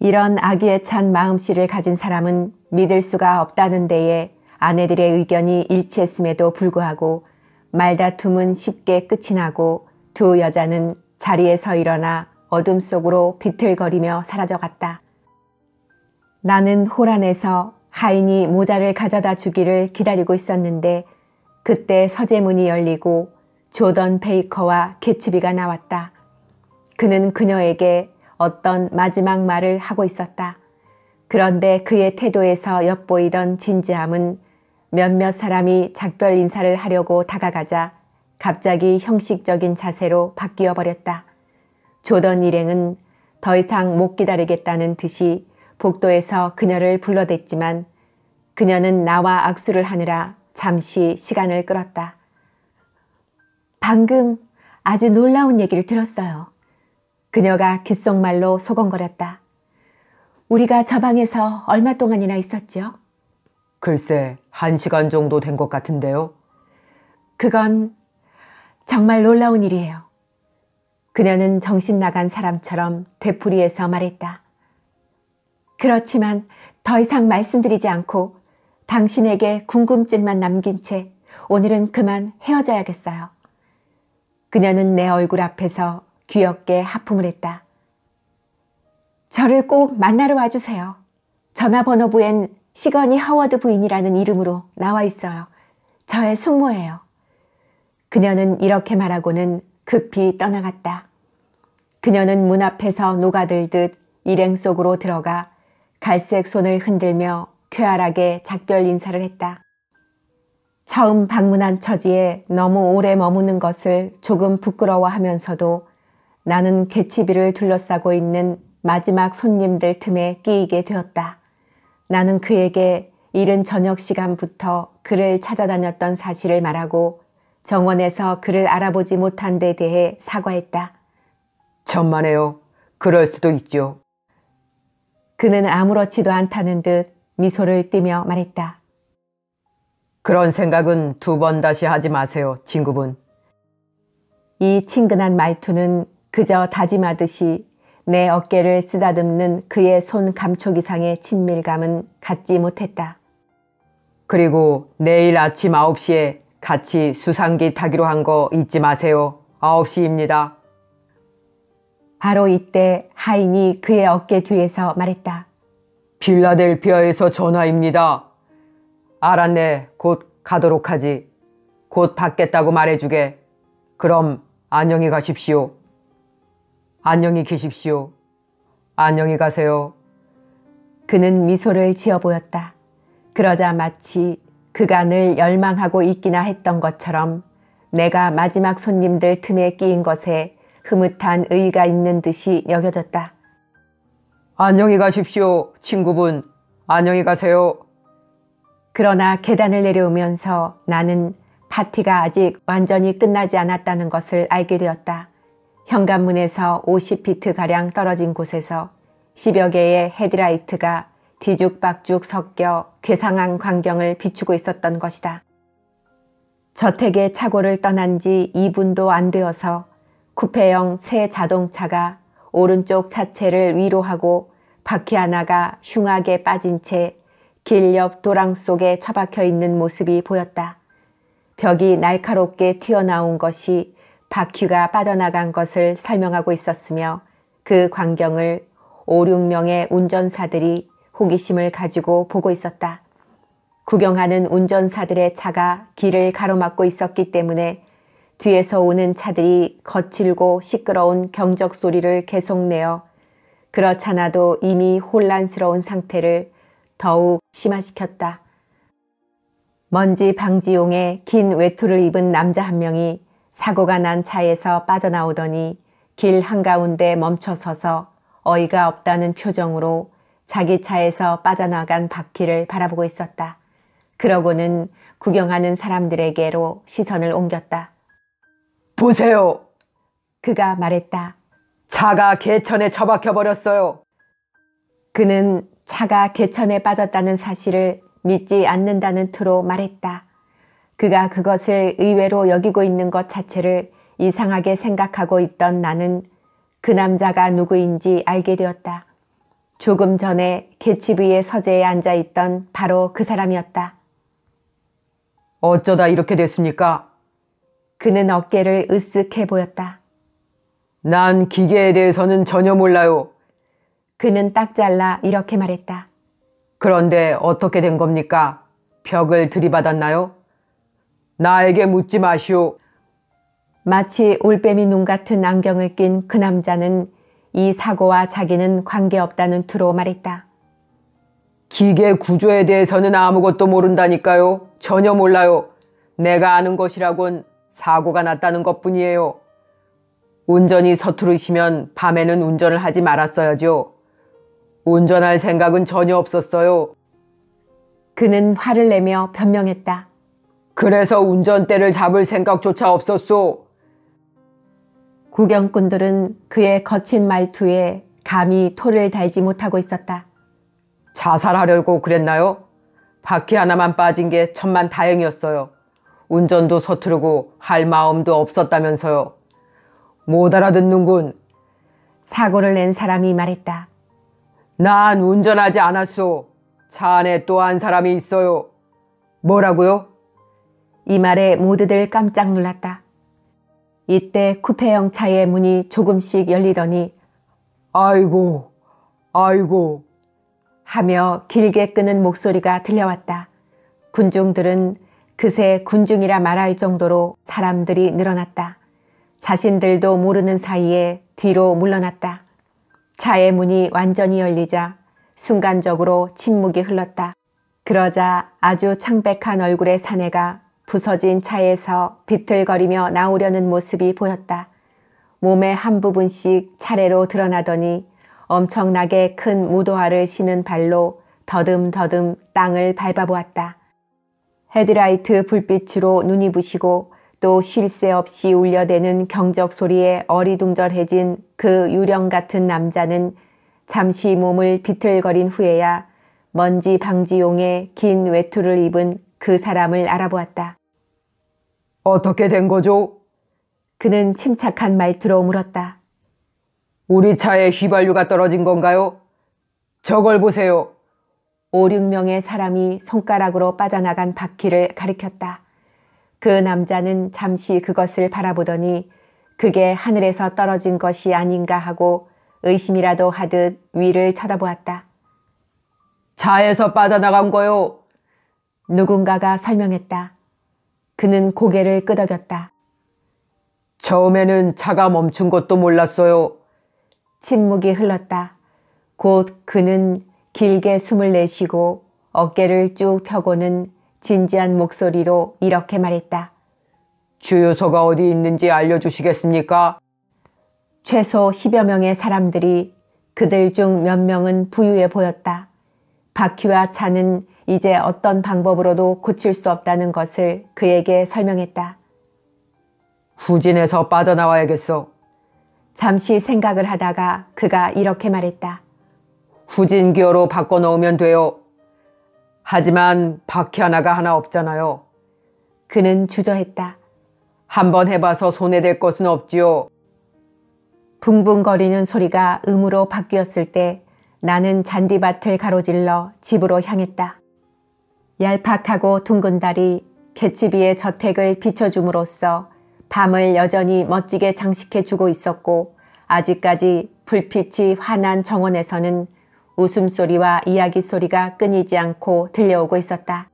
이런 아기에 찬 마음씨를 가진 사람은 믿을 수가 없다는 데에 아내들의 의견이 일치했음에도 불구하고 말다툼은 쉽게 끝이 나고 두 여자는 자리에서 일어나 어둠 속으로 비틀거리며 사라져갔다. 나는 홀 안에서 하인이 모자를 가져다 주기를 기다리고 있었는데 그때 서재문이 열리고 조던 베이커와 개츠비가 나왔다. 그는 그녀에게 어떤 마지막 말을 하고 있었다. 그런데 그의 태도에서 엿보이던 진지함은 몇몇 사람이 작별 인사를 하려고 다가가자 갑자기 형식적인 자세로 바뀌어 버렸다. 조던 일행은 더 이상 못 기다리겠다는 듯이 복도에서 그녀를 불러댔지만 그녀는 나와 악수를 하느라 잠시 시간을 끌었다. 방금 아주 놀라운 얘기를 들었어요. 그녀가 귓속말로 소곤거렸다. 우리가 저 방에서 얼마 동안이나 있었죠? 글쎄, 1시간 정도 된 것 같은데요. 그건 정말 놀라운 일이에요. 그녀는 정신 나간 사람처럼 되풀이해서 말했다. 그렇지만 더 이상 말씀드리지 않고 당신에게 궁금증만 남긴 채 오늘은 그만 헤어져야겠어요. 그녀는 내 얼굴 앞에서 귀엽게 하품을 했다. 저를 꼭 만나러 와주세요. 전화번호부엔 시거니 하워드 부인이라는 이름으로 나와 있어요. 저의 숙모예요. 그녀는 이렇게 말하고는 급히 떠나갔다. 그녀는 문 앞에서 녹아들듯 일행 속으로 들어가 갈색 손을 흔들며 쾌활하게 작별 인사를 했다. 처음 방문한 처지에 너무 오래 머무는 것을 조금 부끄러워하면서도 나는 개치비를 둘러싸고 있는 마지막 손님들 틈에 끼이게 되었다. 나는 그에게 이른 저녁 시간부터 그를 찾아다녔던 사실을 말하고 정원에서 그를 알아보지 못한 데 대해 사과했다. 천만에요. 그럴 수도 있죠. 그는 아무렇지도 않다는 듯 미소를 띠며 말했다. 그런 생각은 2번 다시 하지 마세요, 친구분. 이 친근한 말투는 그저 다짐하듯이 내 어깨를 쓰다듬는 그의 손 감촉 이상의 친밀감은 갖지 못했다. 그리고 내일 아침 9시에 같이 수상기 타기로 한 거 잊지 마세요. 9시입니다. 바로 이때 하인이 그의 어깨 뒤에서 말했다. 필라델피아에서 전화입니다. 알았네. 곧 가도록 하지. 곧 받겠다고 말해주게. 그럼 안녕히 가십시오. 안녕히 계십시오. 안녕히 가세요. 그는 미소를 지어 보였다. 그러자 마치 그가 늘 열망하고 있기나 했던 것처럼 내가 마지막 손님들 틈에 끼인 것에 흐뭇한 의의가 있는 듯이 여겨졌다. 안녕히 가십시오, 친구분. 안녕히 가세요. 그러나 계단을 내려오면서 나는 파티가 아직 완전히 끝나지 않았다는 것을 알게 되었다. 현관문에서 50피트가량 떨어진 곳에서 10여 개의 헤드라이트가 뒤죽박죽 섞여 괴상한 광경을 비추고 있었던 것이다. 저택의 차고를 떠난 지 2분도 안 되어서 쿠페형 새 자동차가 오른쪽 차체를 위로 하고 바퀴 하나가 흉하게 빠진 채 길 옆 도랑 속에 처박혀 있는 모습이 보였다. 벽이 날카롭게 튀어나온 것이 바퀴가 빠져나간 것을 설명하고 있었으며 그 광경을 5, 6명의 운전사들이 호기심을 가지고 보고 있었다. 구경하는 운전사들의 차가 길을 가로막고 있었기 때문에 뒤에서 오는 차들이 거칠고 시끄러운 경적 소리를 계속 내어 그렇잖아도 이미 혼란스러운 상태를 더욱 심화시켰다. 먼지 방지용의 긴 외투를 입은 남자 한 명이 사고가 난 차에서 빠져나오더니 길 한가운데 멈춰서서 어이가 없다는 표정으로 자기 차에서 빠져나간 바퀴를 바라보고 있었다. 그러고는 구경하는 사람들에게로 시선을 옮겼다. 보세요. 그가 말했다. 차가 개천에 처박혀 버렸어요. 그는 차가 개천에 빠졌다는 사실을 믿지 않는다는 투로 말했다. 그가 그것을 의외로 여기고 있는 것 자체를 이상하게 생각하고 있던 나는 그 남자가 누구인지 알게 되었다. 조금 전에 개치부의 서재에 앉아있던 바로 그 사람이었다. 어쩌다 이렇게 됐습니까? 그는 어깨를 으쓱해 보였다. 난 기계에 대해서는 전혀 몰라요. 그는 딱 잘라 이렇게 말했다. 그런데 어떻게 된 겁니까? 벽을 들이받았나요? 나에게 묻지 마시오. 마치 올빼미 눈 같은 안경을 낀 그 남자는 이 사고와 자기는 관계없다는 투로 말했다. 기계 구조에 대해서는 아무것도 모른다니까요. 전혀 몰라요. 내가 아는 것이라곤 사고가 났다는 것뿐이에요. 운전이 서투르시면 밤에는 운전을 하지 말았어야죠. 운전할 생각은 전혀 없었어요. 그는 화를 내며 변명했다. 그래서 운전대를 잡을 생각조차 없었소. 구경꾼들은 그의 거친 말투에 감히 토를 달지 못하고 있었다. 자살하려고 그랬나요? 바퀴 하나만 빠진 게 천만 다행이었어요. 운전도 서투르고 할 마음도 없었다면서요. 못 알아듣는군. 사고를 낸 사람이 말했다. 난 운전하지 않았소. 차 안에 또 한 사람이 있어요. 뭐라고요? 이 말에 모두들 깜짝 놀랐다. 이때 쿠페형 차의 문이 조금씩 열리더니 아이고, 아이고 하며 길게 끄는 목소리가 들려왔다. 군중들은 그새 군중이라 말할 정도로 사람들이 늘어났다. 자신들도 모르는 사이에 뒤로 물러났다. 차의 문이 완전히 열리자 순간적으로 침묵이 흘렀다. 그러자 아주 창백한 얼굴의 사내가 부서진 차에서 비틀거리며 나오려는 모습이 보였다. 몸의 한 부분씩 차례로 드러나더니 엄청나게 큰 무도화를 신은 발로 더듬더듬 땅을 밟아보았다. 헤드라이트 불빛으로 눈이 부시고 또 쉴 새 없이 울려대는 경적 소리에 어리둥절해진 그 유령 같은 남자는 잠시 몸을 비틀거린 후에야 먼지 방지용의 긴 외투를 입은 그 사람을 알아보았다. 어떻게 된 거죠? 그는 침착한 말투로 물었다. 우리 차에 휘발유가 떨어진 건가요? 저걸 보세요. 5, 6명의 사람이 손가락으로 빠져나간 바퀴를 가리켰다. 그 남자는 잠시 그것을 바라보더니 그게 하늘에서 떨어진 것이 아닌가 하고 의심이라도 하듯 위를 쳐다보았다. 차에서 빠져나간 거요. 누군가가 설명했다. 그는 고개를 끄덕였다. 처음에는 차가 멈춘 것도 몰랐어요. 침묵이 흘렀다. 곧 그는 길게 숨을 내쉬고 어깨를 쭉 펴고는 진지한 목소리로 이렇게 말했다. 주유소가 어디 있는지 알려주시겠습니까? 최소 10여 명의 사람들이 그들 중 몇 명은 부유해 보였다. 바퀴와 차는 이제 어떤 방법으로도 고칠 수 없다는 것을 그에게 설명했다. 후진해서 빠져나와야겠어. 잠시 생각을 하다가 그가 이렇게 말했다. 후진 기어로 바꿔놓으면 돼요. 하지만 바퀴 하나가 하나 없잖아요. 그는 주저했다. 한번 해봐서 손에 댈 것은 없지요. 붕붕거리는 소리가 음으로 바뀌었을 때 나는 잔디밭을 가로질러 집으로 향했다. 얄팍하고 둥근 달이 갯집위의 저택을 비춰줌으로써 밤을 여전히 멋지게 장식해주고 있었고 아직까지 불빛이 환한 정원에서는 웃음소리와 이야기소리가 끊이지 않고 들려오고 있었다.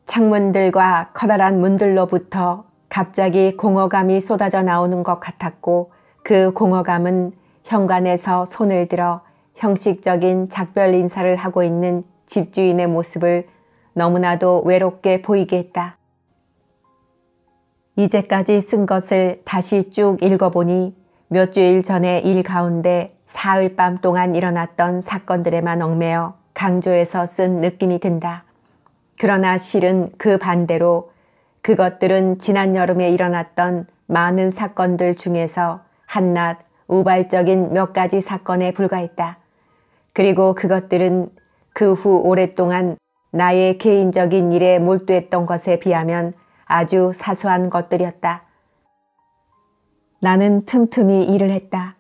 창문들과 커다란 문들로부터 갑자기 공허감이 쏟아져 나오는 것 같았고 그 공허감은 현관에서 손을 들어 형식적인 작별 인사를 하고 있는 집주인의 모습을 너무나도 외롭게 보이게 했다. 이제까지 쓴 것을 다시 쭉 읽어보니 몇 주일 전의 일 가운데 사흘 밤 동안 일어났던 사건들에만 얽매여 강조해서 쓴 느낌이 든다. 그러나 실은 그 반대로 그것들은 지난 여름에 일어났던 많은 사건들 중에서 한낱 우발적인 몇 가지 사건에 불과했다. 그리고 그것들은 그 후 오랫동안 나의 개인적인 일에 몰두했던 것에 비하면 아주 사소한 것들이었다. 나는 틈틈이 일을 했다.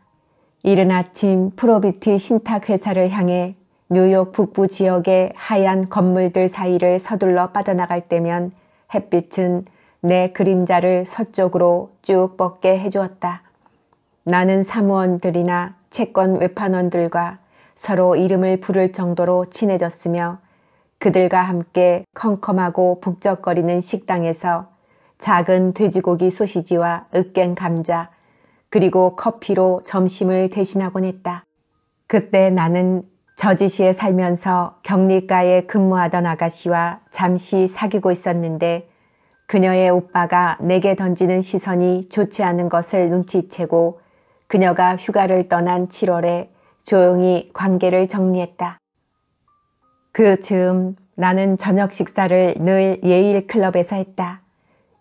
이른 아침 프로비티 신탁회사를 향해 뉴욕 북부 지역의 하얀 건물들 사이를 서둘러 빠져나갈 때면 햇빛은 내 그림자를 서쪽으로 쭉 뻗게 해주었다. 나는 사무원들이나 채권 외판원들과 서로 이름을 부를 정도로 친해졌으며 그들과 함께 컴컴하고 북적거리는 식당에서 작은 돼지고기 소시지와 으깬 감자 그리고 커피로 점심을 대신하곤 했다. 그때 나는 저지시에 살면서 격리가에 근무하던 아가씨와 잠시 사귀고 있었는데 그녀의 오빠가 내게 던지는 시선이 좋지 않은 것을 눈치채고 그녀가 휴가를 떠난 7월에 조용히 관계를 정리했다. 그 즈음 나는 저녁 식사를 늘 예일 클럽에서 했다.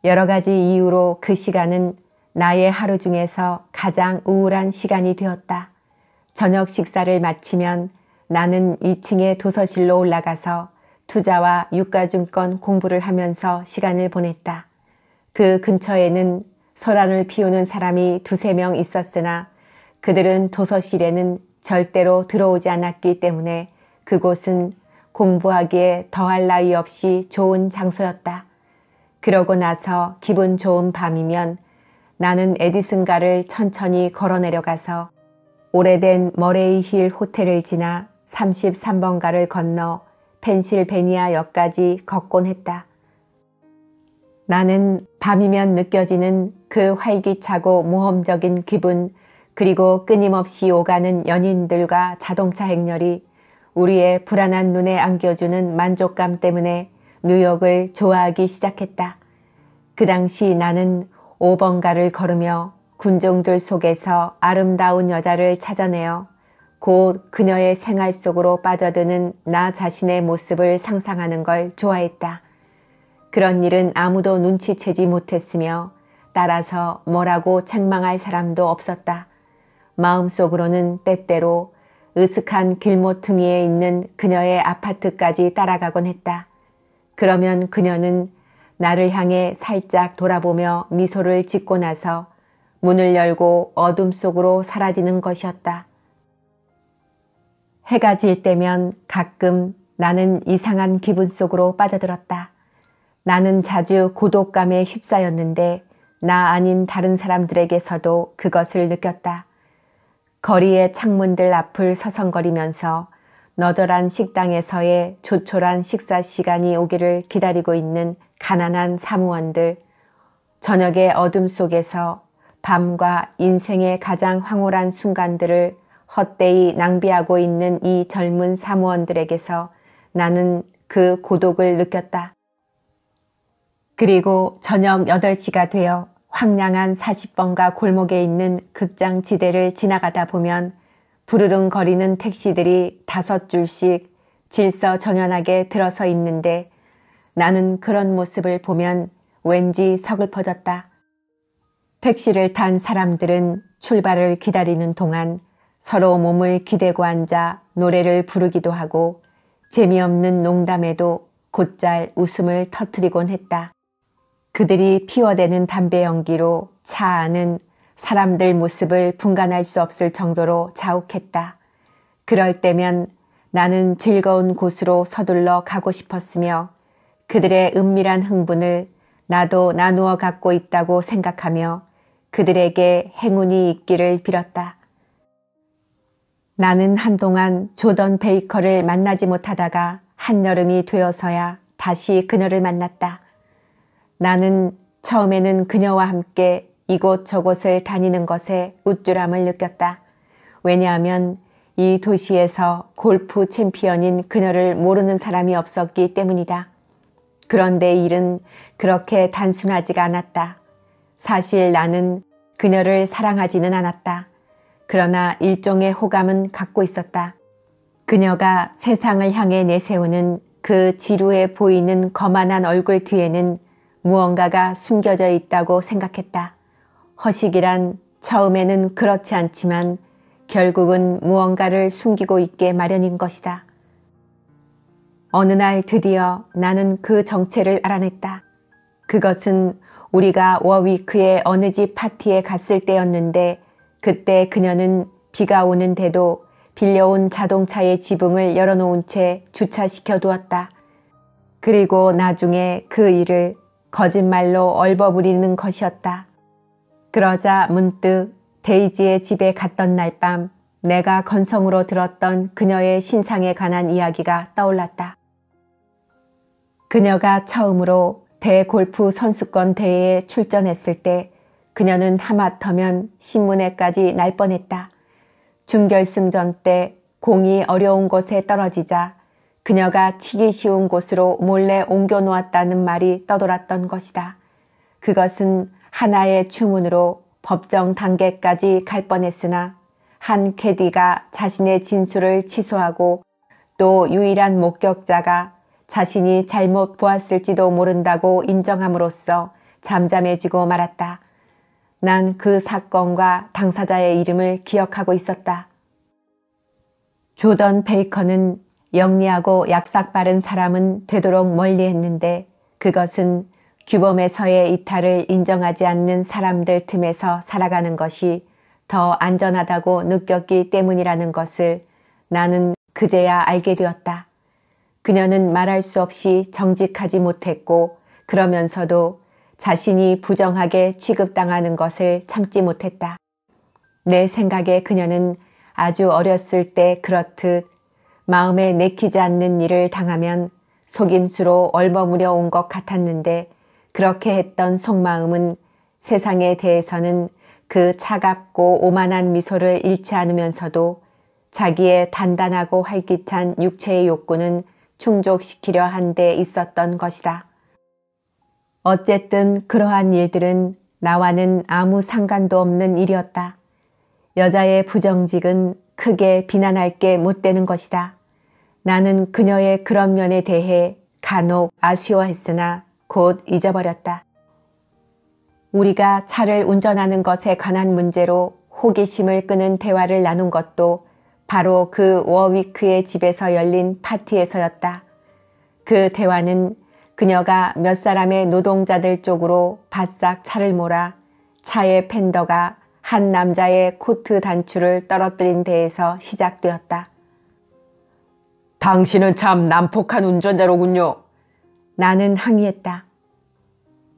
여러 가지 이유로 그 시간은 나의 하루 중에서 가장 우울한 시간이 되었다. 저녁 식사를 마치면 나는 2층의 도서실로 올라가서 투자와 유가증권 공부를 하면서 시간을 보냈다. 그 근처에는 소란을 피우는 사람이 2~3명 있었으나 그들은 도서실에는 절대로 들어오지 않았기 때문에 그곳은 공부하기에 더할 나위 없이 좋은 장소였다. 그러고 나서 기분 좋은 밤이면 나는 에디슨가를 천천히 걸어 내려가서 오래된 머레이힐 호텔을 지나 33번가를 건너 펜실베니아역까지 걷곤 했다. 나는 밤이면 느껴지는 그 활기차고 모험적인 기분 그리고 끊임없이 오가는 연인들과 자동차 행렬이 우리의 불안한 눈에 안겨주는 만족감 때문에 뉴욕을 좋아하기 시작했다. 그 당시 나는 5번가를 걸으며 군중들 속에서 아름다운 여자를 찾아내어 곧 그녀의 생활 속으로 빠져드는 나 자신의 모습을 상상하는 걸 좋아했다. 그런 일은 아무도 눈치채지 못했으며 따라서 뭐라고 책망할 사람도 없었다. 마음속으로는 때때로 으슥한 길모퉁이에 있는 그녀의 아파트까지 따라가곤 했다. 그러면 그녀는 나를 향해 살짝 돌아보며 미소를 짓고 나서 문을 열고 어둠 속으로 사라지는 것이었다. 해가 질 때면 가끔 나는 이상한 기분 속으로 빠져들었다. 나는 자주 고독감에 휩싸였는데 나 아닌 다른 사람들에게서도 그것을 느꼈다. 거리의 창문들 앞을 서성거리면서 너절한 식당에서의 조촐한 식사 시간이 오기를 기다리고 있는 가난한 사무원들, 저녁의 어둠 속에서 밤과 인생의 가장 황홀한 순간들을 헛되이 낭비하고 있는 이 젊은 사무원들에게서 나는 그 고독을 느꼈다. 그리고 저녁 8시가 되어 황량한 40번가 골목에 있는 극장지대를 지나가다 보면 부르릉거리는 택시들이 5줄씩 질서정연하게 들어서 있는데 나는 그런 모습을 보면 왠지 서글퍼졌다. 택시를 탄 사람들은 출발을 기다리는 동안 서로 몸을 기대고 앉아 노래를 부르기도 하고 재미없는 농담에도 곧잘 웃음을 터뜨리곤 했다. 그들이 피워대는 담배 연기로 차 안은 사람들 모습을 분간할 수 없을 정도로 자욱했다. 그럴 때면 나는 즐거운 곳으로 서둘러 가고 싶었으며 그들의 은밀한 흥분을 나도 나누어 갖고 있다고 생각하며 그들에게 행운이 있기를 빌었다. 나는 한동안 조던 베이커를 만나지 못하다가 한여름이 되어서야 다시 그녀를 만났다. 나는 처음에는 그녀와 함께 이곳저곳을 다니는 것에 우쭐함을 느꼈다. 왜냐하면 이 도시에서 골프 챔피언인 그녀를 모르는 사람이 없었기 때문이다. 그런데 일은 그렇게 단순하지가 않았다. 사실 나는 그녀를 사랑하지는 않았다. 그러나 일종의 호감은 갖고 있었다. 그녀가 세상을 향해 내세우는 그 지루해 보이는 거만한 얼굴 뒤에는 무언가가 숨겨져 있다고 생각했다. 허식이란 처음에는 그렇지 않지만 결국은 무언가를 숨기고 있게 마련인 것이다. 어느 날 드디어 나는 그 정체를 알아냈다. 그것은 우리가 워위크의 어느 집 파티에 갔을 때였는데 그때 그녀는 비가 오는데도 빌려온 자동차의 지붕을 열어놓은 채 주차시켜 두었다. 그리고 나중에 그 일을 거짓말로 얼버무리는 것이었다. 그러자 문득 데이지의 집에 갔던 날 밤 내가 건성으로 들었던 그녀의 신상에 관한 이야기가 떠올랐다. 그녀가 처음으로 대골프 선수권 대회에 출전했을 때 그녀는 하마터면 신문에까지 날 뻔했다. 준결승전 때 공이 어려운 곳에 떨어지자 그녀가 치기 쉬운 곳으로 몰래 옮겨 놓았다는 말이 떠돌았던 것이다. 그것은 하나의 추문으로 법정 단계까지 갈 뻔했으나 한 캐디가 자신의 진술을 취소하고 또 유일한 목격자가 자신이 잘못 보았을지도 모른다고 인정함으로써 잠잠해지고 말았다. 난 그 사건과 당사자의 이름을 기억하고 있었다. 조던 베이커는 영리하고 약삭빠른 사람은 되도록 멀리했는데 그것은 규범에서의 이탈을 인정하지 않는 사람들 틈에서 살아가는 것이 더 안전하다고 느꼈기 때문이라는 것을 나는 그제야 알게 되었다. 그녀는 말할 수 없이 정직하지 못했고 그러면서도 자신이 부정하게 취급당하는 것을 참지 못했다. 내 생각에 그녀는 아주 어렸을 때 그렇듯 마음에 내키지 않는 일을 당하면 속임수로 얼버무려 온 것 같았는데 그렇게 했던 속마음은 세상에 대해서는 그 차갑고 오만한 미소를 잃지 않으면서도 자기의 단단하고 활기찬 육체의 욕구는 충족시키려 한 데 있었던 것이다. 어쨌든 그러한 일들은 나와는 아무 상관도 없는 일이었다. 여자의 부정직은 크게 비난할 게 못 되는 것이다. 나는 그녀의 그런 면에 대해 간혹 아쉬워했으나 곧 잊어버렸다. 우리가 차를 운전하는 것에 관한 문제로 호기심을 끄는 대화를 나눈 것도 바로 그 워위크의 집에서 열린 파티에서였다. 그 대화는 그녀가 몇 사람의 노동자들 쪽으로 바싹 차를 몰아 차의 팬더가 한 남자의 코트 단추를 떨어뜨린 데에서 시작되었다. 당신은 참 난폭한 운전자로군요. 나는 항의했다.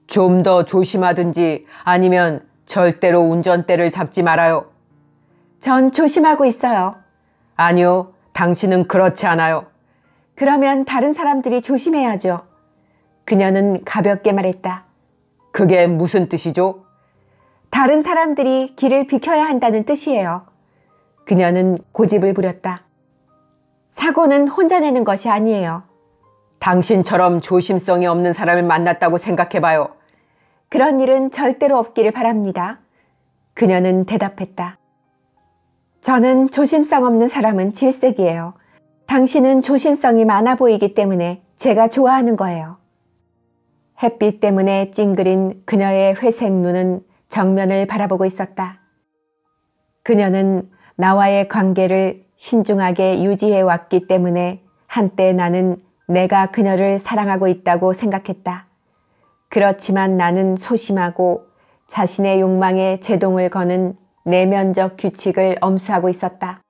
좀 더 조심하든지 아니면 절대로 운전대를 잡지 말아요. 전 조심하고 있어요. 아니요, 당신은 그렇지 않아요. 그러면 다른 사람들이 조심해야죠. 그녀는 가볍게 말했다. 그게 무슨 뜻이죠? 다른 사람들이 길을 비켜야 한다는 뜻이에요. 그녀는 고집을 부렸다. 사고는 혼자 내는 것이 아니에요. 당신처럼 조심성이 없는 사람을 만났다고 생각해봐요. 그런 일은 절대로 없기를 바랍니다. 그녀는 대답했다. 저는 조심성 없는 사람은 질색이에요. 당신은 조심성이 많아 보이기 때문에 제가 좋아하는 거예요. 햇빛 때문에 찡그린 그녀의 회색 눈은 정면을 바라보고 있었다. 그녀는 나와의 관계를 신중하게 유지해 왔기 때문에 한때 나는 내가 그녀를 사랑하고 있다고 생각했다. 그렇지만 나는 소심하고 자신의 욕망에 제동을 거는 내면적 규칙을 엄수하고 있었다.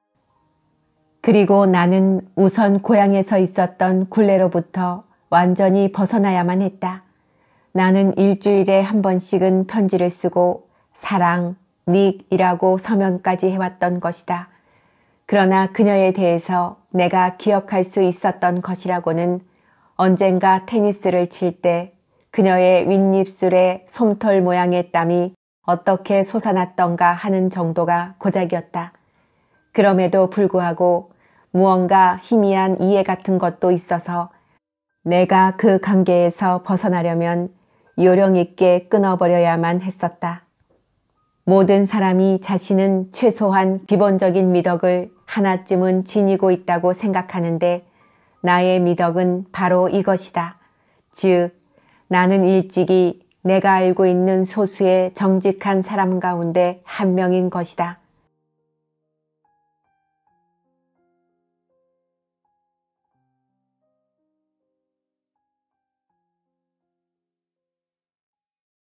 그리고 나는 우선 고향에서 있었던 굴레로부터 완전히 벗어나야만 했다. 나는 일주일에 한 번씩은 편지를 쓰고 사랑, 닉이라고 서명까지 해왔던 것이다. 그러나 그녀에 대해서 내가 기억할 수 있었던 것이라고는 언젠가 테니스를 칠 때 그녀의 윗입술에 솜털 모양의 땀이 어떻게 솟아났던가 하는 정도가 고작이었다. 그럼에도 불구하고 무언가 희미한 이해 같은 것도 있어서 내가 그 관계에서 벗어나려면 요령 있게 끊어버려야만 했었다. 모든 사람이 자신은 최소한 기본적인 미덕을 하나쯤은 지니고 있다고 생각하는데 나의 미덕은 바로 이것이다. 즉, 나는 일찍이 내가 알고 있는 소수의 정직한 사람 가운데 한 명인 것이다.